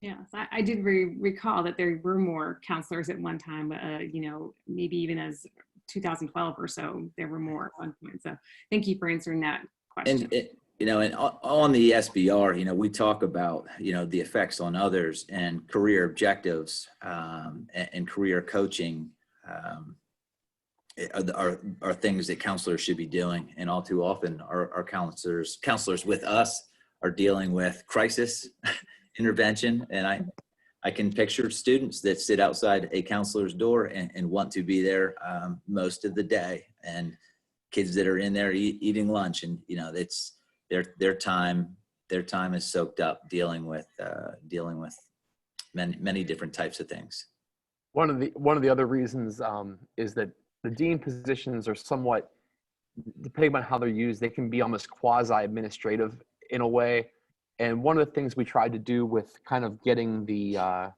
Yes, I did recall that there were more counselors at one time, you know, maybe even as 2012 or so, there were more at one point. So thank you for answering that question. And you know, and on the SBR, you know, we talk about, you know, the effects on others and career objectives, and career coaching, are things that counselors should be doing. And all too often our counselors with us are dealing with crisis intervention. And I can picture students that sit outside a counselor's door and want to be there most of the day, and kids that are in there eating lunch, and you know, it's their time is soaked up dealing with many different types of things. One of the other reasons is that the dean positions are somewhat, depending on how they're used, they can be almost quasi-administrative in a way. And one of the things we tried to do with kind of getting the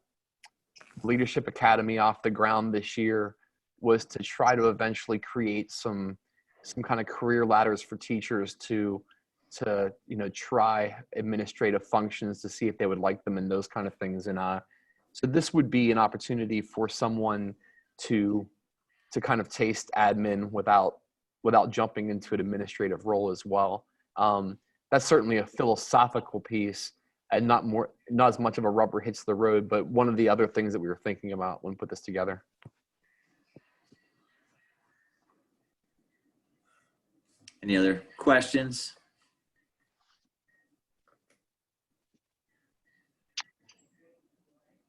Leadership Academy off the ground this year was to try to eventually create some kind of career ladders for teachers to you know, try administrative functions to see if they would like them and those kind of things. And so this would be an opportunity for someone to kind of taste admin without jumping into an administrative role as well. That's certainly a philosophical piece and not as much of a rubber hits the road, but one of the other things that we were thinking about when we put this together. Any other questions?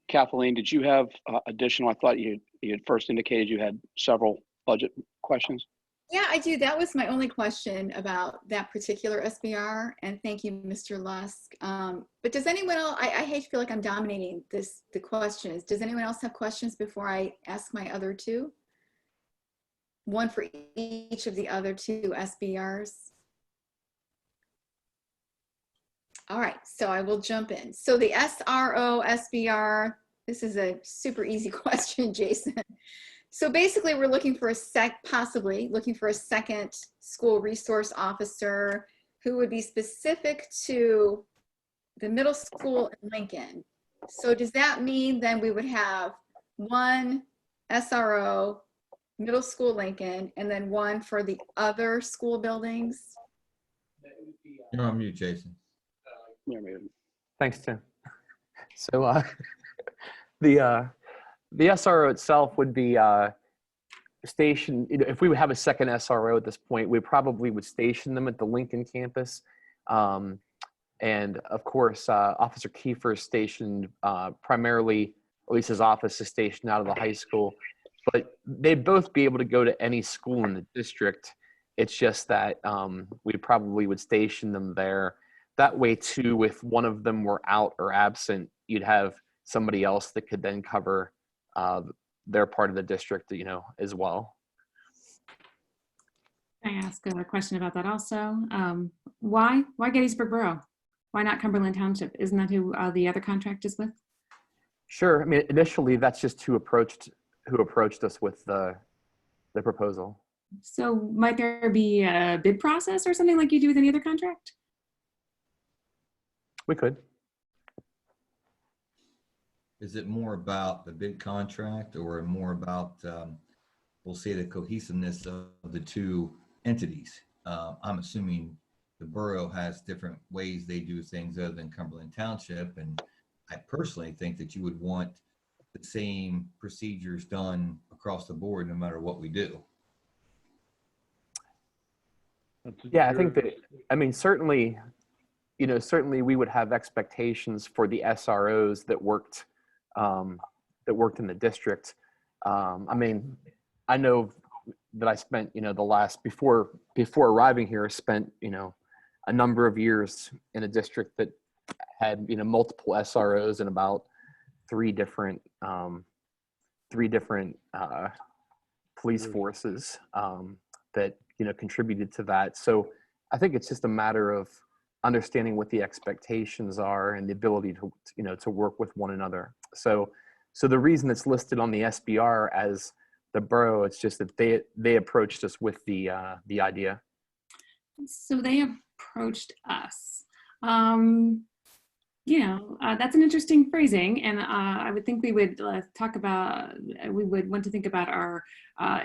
Kathleen, did you have additional? I thought you had first indicated you had several budget questions. Yeah, I do. That was my only question about that particular SBR. And thank you, Mr. Lusk. But does anyone else, I hate to feel like I'm dominating the questions. Does anyone else have questions before I ask my other 2? One for each of the other 2 SBRs. All right, so I will jump in. So the SRO SBR, this is a super easy question, Jason. So basically we're looking for possibly looking for a second school resource officer who would be specific to the middle school in Lincoln. So does that mean then we would have 1 SRO, middle school Lincoln, and then 1 for the other school buildings? You're on mute, Jason. Thanks, Tim. So The SRO itself would be stationed. If we would have a second SRO at this point, we probably would station them at the Lincoln campus. And of course, Officer Kiefer is stationed primarily, at least his office is stationed out of the high school. But they'd both be able to go to any school in the district. It's just that we probably would station them there. That way, too, if one of them were out or absent, you'd have somebody else that could then cover their part of the district, as well. Can I ask a question about that also? Why Gettysburg Borough? Why not Cumberland Township? Isn't that who the other contract is with? Sure. I mean, initially, that's just who approached us with the proposal. So might there be a bid process or something like you do with any other contract? We could. Is it more about the bid contract or more about, we'll say, the cohesiveness of the two entities? I'm assuming the borough has different ways they do things other than Cumberland Township. And I personally think that you would want the same procedures done across the board, no matter what we do. Yeah, I think that, I mean, certainly we would have expectations for the SROs that worked in the district. I mean, I know that I spent, the last, before arriving here, spent, a number of years in a district that had, multiple SROs and about three different police forces that, contributed to that. So I think it's just a matter of understanding what the expectations are and the ability to, to work with one another. So the reason it's listed on the SBR as the borough, it's just that they approached us with the idea. So they approached us. That's an interesting phrasing, and I would think we would we would want to think about our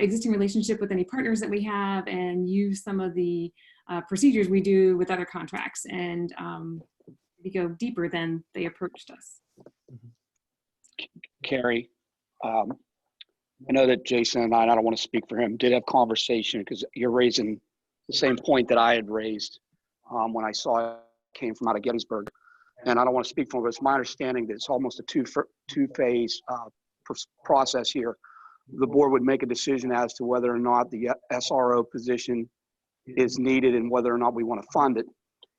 existing relationship with any partners that we have and use some of the procedures we do with other contracts, and we go deeper than they approached us. Carrie, I know that Jason and I don't want to speak for him, did have conversation because you're raising the same point that I had raised when I saw it came from out of Gettysburg. And I don't want to speak for him, but it's my understanding that it's almost a two-phase process here. The board would make a decision as to whether or not the SRO position is needed and whether or not we want to fund it.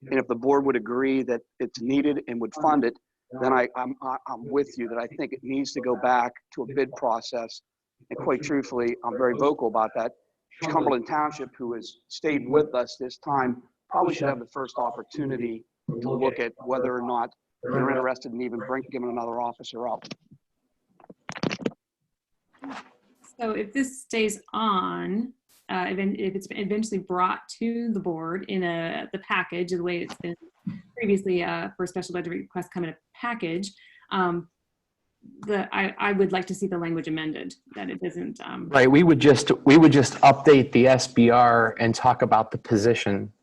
And if the board would agree that it's needed and would fund it, then I'm with you that I think it needs to go back to a bid process. And quite truthfully, I'm very vocal about that. Cumberland Township, who has stayed with us this time, probably should have the first opportunity to look at whether or not they're interested in even giving another officer up. So if this stays on, if it's eventually brought to the board in the package, the way it's been previously for special budget requests come in a package, I would like to see the language amended, that it doesn't. Right, we would just update the SBR and talk about the position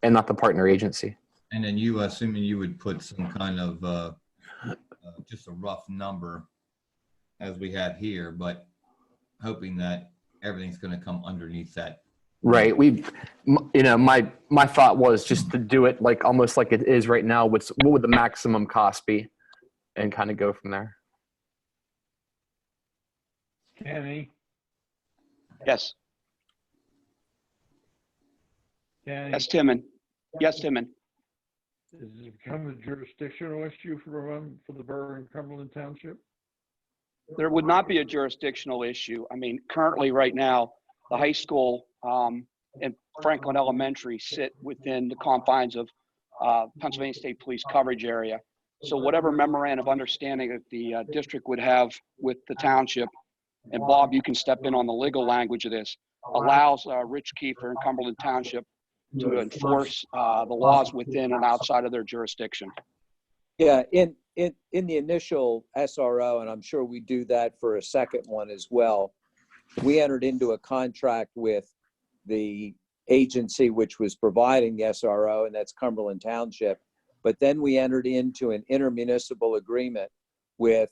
and not the partner agency. And then you, assuming you would put some kind of just a rough number as we have here, but hoping that everything's going to come underneath that. Right. My thought was just to do it like almost like it is right now. What would the maximum cost be, and kind of go from there. Kenny? Yes. Kenny? Yes, Timon. Yes, Timon. Does it become a jurisdictional issue for the borough in Cumberland Township? There would not be a jurisdictional issue. I mean, currently right now, the high school and Franklin Elementary sit within the confines of Pennsylvania State Police coverage area. So whatever memorandum of understanding that the district would have with the township, and Bob, you can step in on the legal language of this, allows Rich Kiefer and Cumberland Township to enforce the laws within and outside of their jurisdiction. Yeah, in the initial SRO, and I'm sure we do that for a second one as well, we entered into a contract with the agency which was providing the SRO, and that's Cumberland Township. But then we entered into an intermunicipal agreement with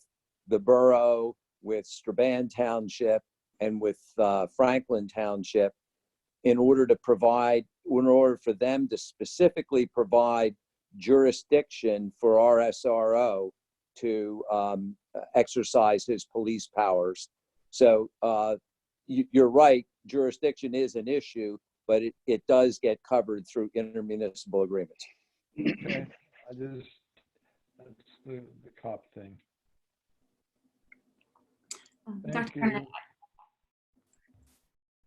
the borough, with Strabane Township, and with Franklin Township in order for them to specifically provide jurisdiction for our SRO to exercise his police powers. So you're right, jurisdiction is an issue, but it does get covered through intermunicipal agreements. Okay, that's the cop thing. Thank Dr. you. Perrin,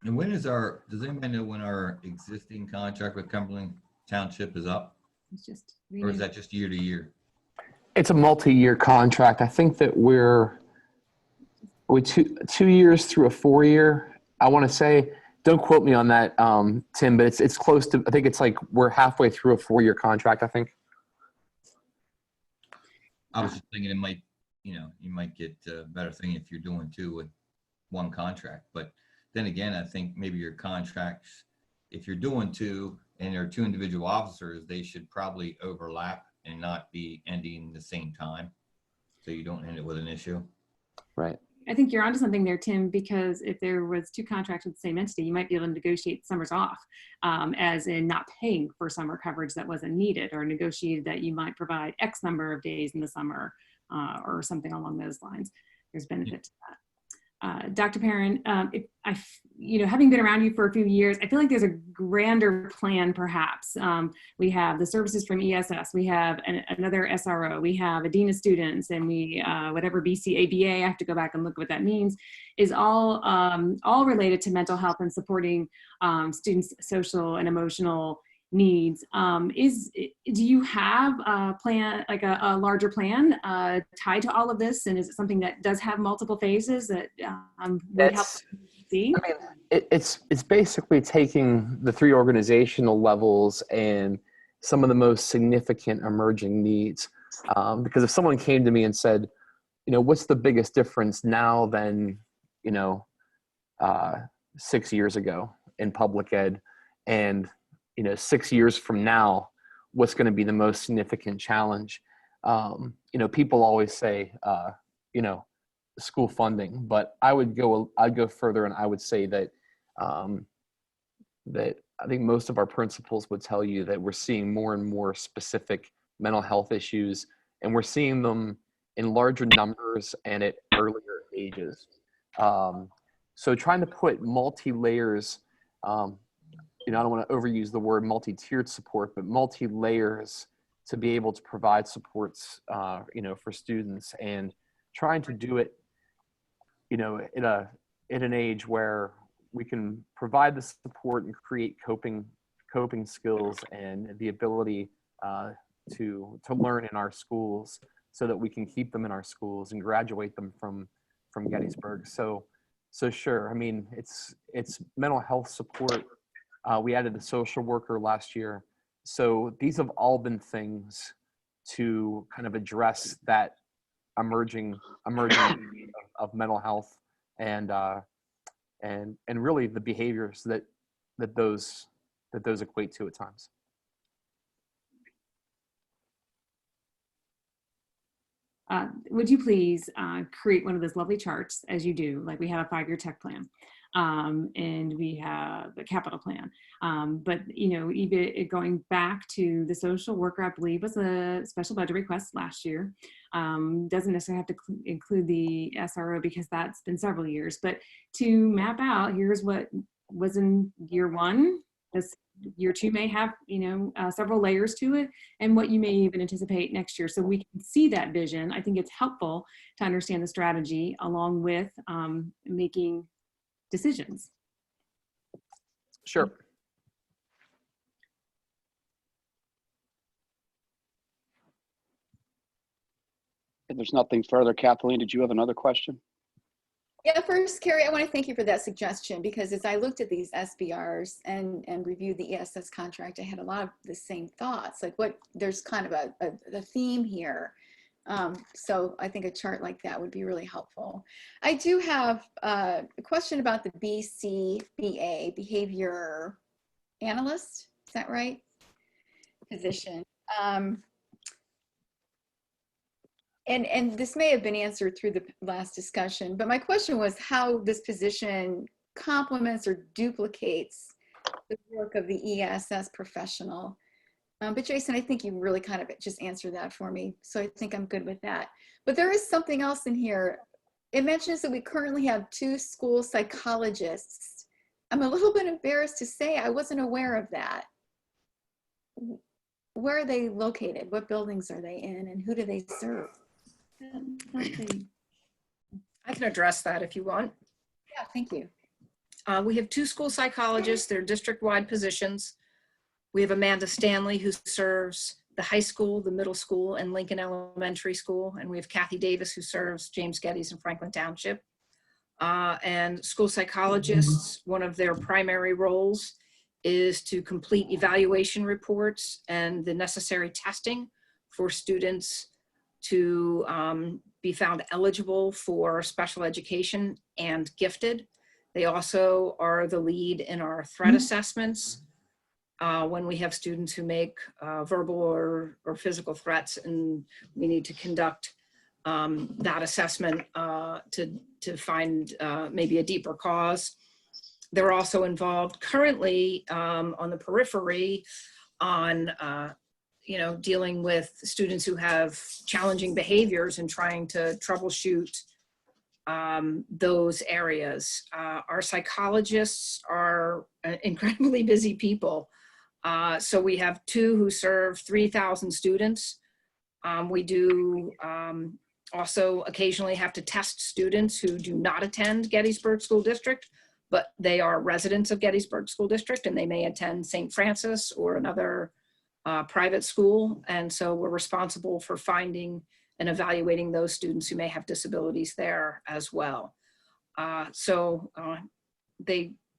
And when is does anybody know when our existing contract with Cumberland Township is up? it's just Or is that just year to year? It's a multi-year contract. I think that we're 2 years through a 4-year. I want to say, don't quote me on that, Tim, but it's close to. I think it's like we're halfway through a 4-year contract. I think. I was just thinking it might, you might get a better thing if you're doing two with one contract. But then again, I think maybe your contracts, if you're doing two and there are two individual officers, they should probably overlap and not be ending the same time, so you don't end it with an issue. Right. I think you're onto something there, Tim, because if there was two contracts with the same entity, you might be able to negotiate summers off, as in not paying for summer coverage that wasn't needed, or negotiate that you might provide X number of days in the summer, or something along those lines. There's benefit to that. Dr. Perrin, having been around you for a few years, I feel like there's a grander plan, perhaps. We have the services from ESS, we have another SRO, we have a dean of students, and we whatever BCABA, I have to go back and look what that means, is all related to mental health and supporting students' social and emotional needs. Do you have a plan, like a larger plan tied to all of this? And is it something that does have multiple phases that would help see? I mean, it's basically taking the 3 organizational levels and some of the most significant emerging needs. Because if someone came to me and said, what's the biggest difference now than 6 years ago in public ed, and 6 years from now, what's going to be the most significant challenge? People always say, school funding, but I'd go further, and I would say that that I think most of our principals would tell you that we're seeing more and more specific mental health issues, and we're seeing them in larger numbers and at earlier ages. So trying to put multi-layers, I don't want to overuse the word multi-tiered support, but multi-layers to be able to provide supports, for students, and trying to do it, in an age where we can provide the support and create coping skills and the ability to learn in our schools, so that we can keep them in our schools and graduate them from Gettysburg. So sure. I mean, it's mental health support. We added the social worker last year. So these have all been things to kind of address that emerging need of mental health and really the behaviors that those equate to at times. Would you please create one of those lovely charts, as you do, like we have a 5-year tech plan, and we have a capital plan. But, even going back to the social worker, I believe was a special budget request last year. Doesn't necessarily have to include the SRO, because that's been several years, but to map out, here's what was in year 1. This year 2 may have, several layers to it, and what you may even anticipate next year. So we can see that vision. I think it's helpful to understand the strategy along with making decisions. Sure. If there's nothing further, Kathleen, did you have another question? Yeah, first, Carrie, I want to thank you for that suggestion, because as I looked at these SBRs and reviewed the ESS contract, I had a lot of the same thoughts, like there's kind of a theme here. So I think a chart like that would be really helpful. I do have a question about the BCBA, behavior analyst, is that right? Position. and this may have been answered through the last discussion, but my question was how this position complements or duplicates the work of the ESS professional. But Jason, I think you really kind of just answered that for me. So I think I'm good with that. But there is something else in here. It mentions that we currently have 2 school psychologists. I'm a little bit embarrassed to say I wasn't aware of that. Where are they located? What buildings are they in and who do they serve? I can address that if you want. Yeah, thank you. We have 2 school psychologists. They're district-wide positions. We have Amanda Stanley, who serves the high school, the middle school, and Lincoln Elementary School. And we have Kathy Davis, who serves James Geddes and Franklin Township. And school psychologists, one of their primary roles is to complete evaluation reports and the necessary testing for students to be found eligible for special education and gifted. They also are the lead in our threat assessments when we have students who make verbal or physical threats, and we need to conduct that assessment to find maybe a deeper cause. They're also involved currently on the periphery on dealing with students who have challenging behaviors and trying to troubleshoot those areas. Our psychologists are incredibly busy people. So we have 2 who serve 3,000 students. We do also occasionally have to test students who do not attend Gettysburg School District, but they are residents of Gettysburg School District and they may attend St. Francis or another private school. And so we're responsible for finding and evaluating those students who may have disabilities there as well.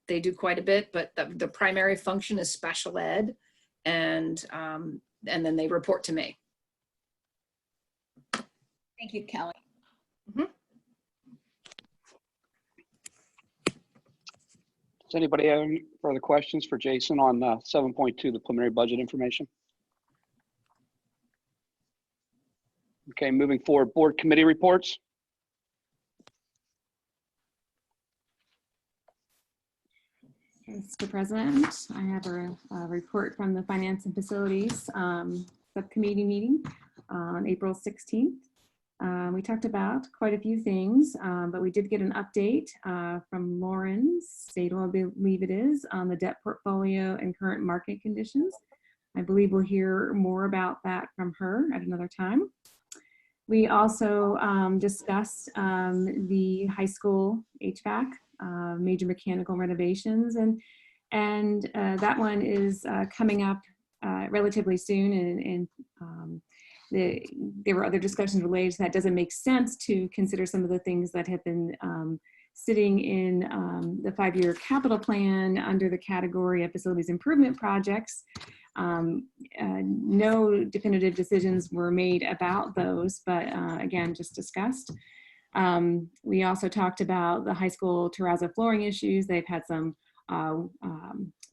They do quite a bit, but the primary function is special ed, and then they report to me. Thank you, Kelly. Does anybody have any further questions for Jason on 7.2, the preliminary budget information? Okay, moving forward, board committee reports. Mr. President, I have a report from the Finance and Facilities Subcommittee meeting on April 16th. We talked about quite a few things, but we did get an update from Lauren Stadel, I believe it is, on the debt portfolio and current market conditions. I believe we'll hear more about that from her at another time. We also discussed the high school HVAC, major mechanical renovations, and that one is coming up relatively soon, and there were other discussions related to that. Doesn't make sense to consider some of the things that have been sitting in the 5-year capital plan under the category of facilities improvement projects. No definitive decisions were made about those, but again, just discussed. We also talked about the high school terrazzo flooring issues. They've had some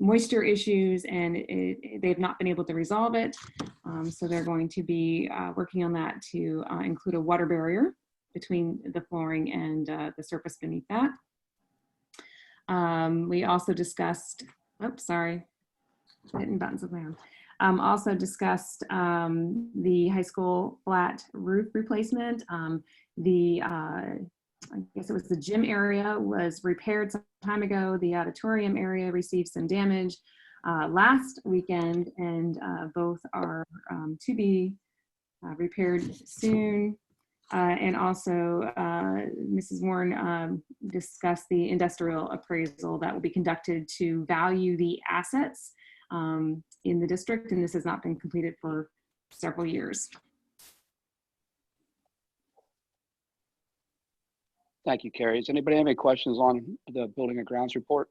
moisture issues, and they've not been able to resolve it. So they're going to be working on that to include a water barrier between the flooring and the surface beneath that. We also discussed, oops, sorry, hitting buttons with my arm. Also discussed the high school flat roof replacement. I guess it was the gym area was repaired some time ago. The auditorium area received some damage last weekend, and both are to be repaired soon. And also Mrs. Warren discussed the industrial appraisal that will be conducted to value the assets in the district, and this has not been completed for several years. Thank you, Carrie. Does anybody have any questions on the building and grounds report?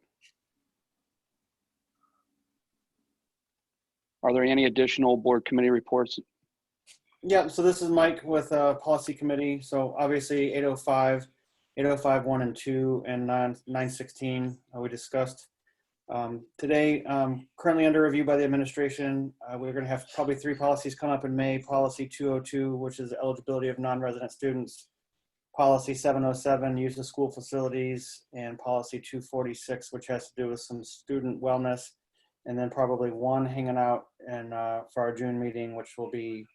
Are there any additional board committee reports? Yeah, so this is Mike with Policy Committee. So obviously 805, 805 1 and 2, and 916 we discussed. Today, currently under review by the administration, we're going to have probably 3 policies come up in May. Policy 202, which is eligibility of non-resident students. Policy 707, use of school facilities. And policy 246, which has to do with some student wellness. And then probably one hanging out and for our June meeting, which will be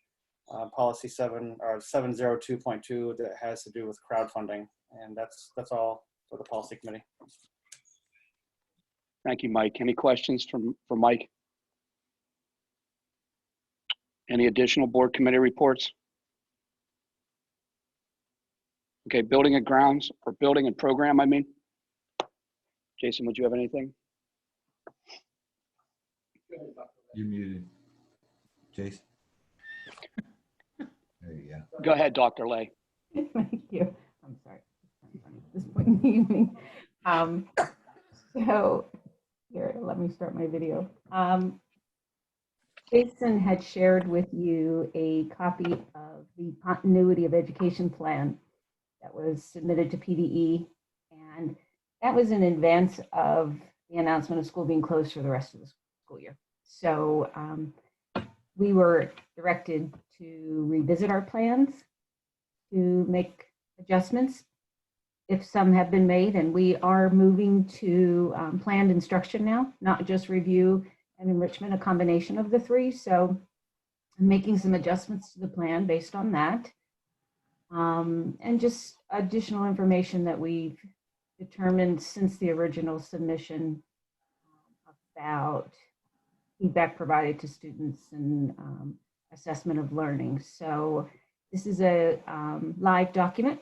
policy 702.2 that has to do with crowdfunding. And that's all for the policy committee. Thank you, Mike. Any questions for Mike? Any additional board committee reports? Okay, building and grounds, or building and program, I mean. Jason, would you have anything? You're muted. Jason. There you go. Go ahead, Dr. Lay. Thank you. I'm sorry. At this point in the evening. So here, let me start my video. Jason had shared with you a copy of the continuity of education plan that was submitted to PDE, and that was in advance of the announcement of school being closed for the rest of the school year. So we were directed to revisit our plans, to make adjustments if some have been made, and we are moving to planned instruction now, not just review and enrichment, a combination of the 3. So I'm making some adjustments to the plan based on that. And just additional information that we've determined since the original submission about feedback provided to students and assessment of learning. So this is a live document.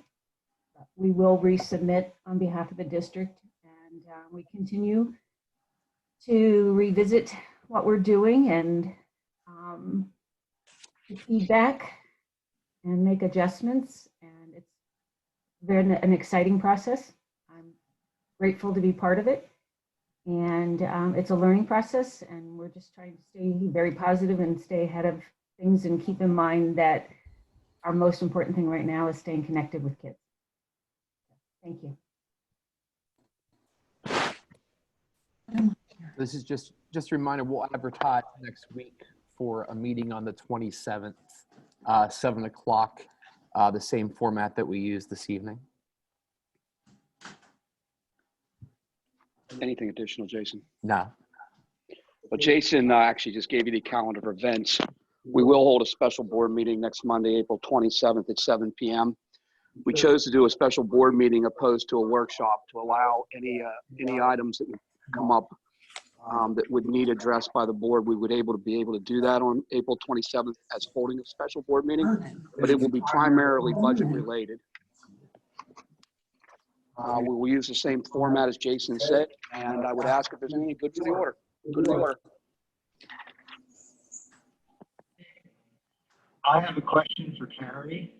We will resubmit on behalf of the district, and we continue to revisit what we're doing and feedback and make adjustments. And it's been an exciting process. I'm grateful to be part of it. And it's a learning process, and we're just trying to stay very positive and stay ahead of things and keep in mind that our most important thing right now is staying connected with kids. Thank you. This is just a reminder, we'll advertise next week for a meeting on the 27th, 7 o'clock, the same format that we used this evening. Anything additional, Jason? No. Well, Jason actually just gave you the calendar of events. We will hold a special board meeting next Monday, April 27th at 7 p.m. We chose to do a special board meeting opposed to a workshop to allow any items that would come up that would need addressed by the board. We would be able to do that on April 27th as holding a special board meeting, but it will be primarily budget related. We will use the same format as Jason said, and I would ask if there's any good for the order. Good for the order. I have a question for Carrie.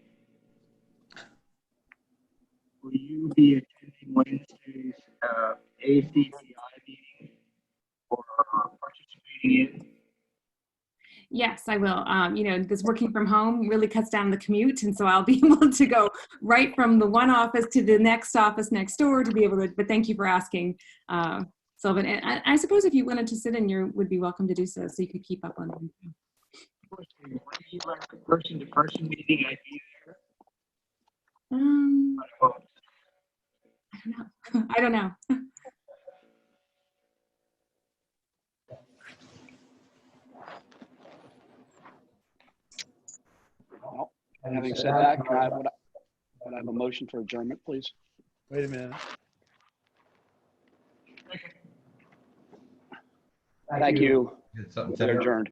Will you be attending Wednesday's ACPI meeting or participating in? Yes, I will. You know, this working from home really cuts down the commute, and so I'll be able to go right from the one office to the next office next door to be able to, but thank you for asking, Sylvan. And I suppose if you wanted to sit in, you would be welcome to do so you could keep up on them. Person-to-person meeting, I'd be there. I don't know. Well, having said that, would I have a motion for adjournment, please? Wait a minute. Thank you. Get something We're set up. adjourned.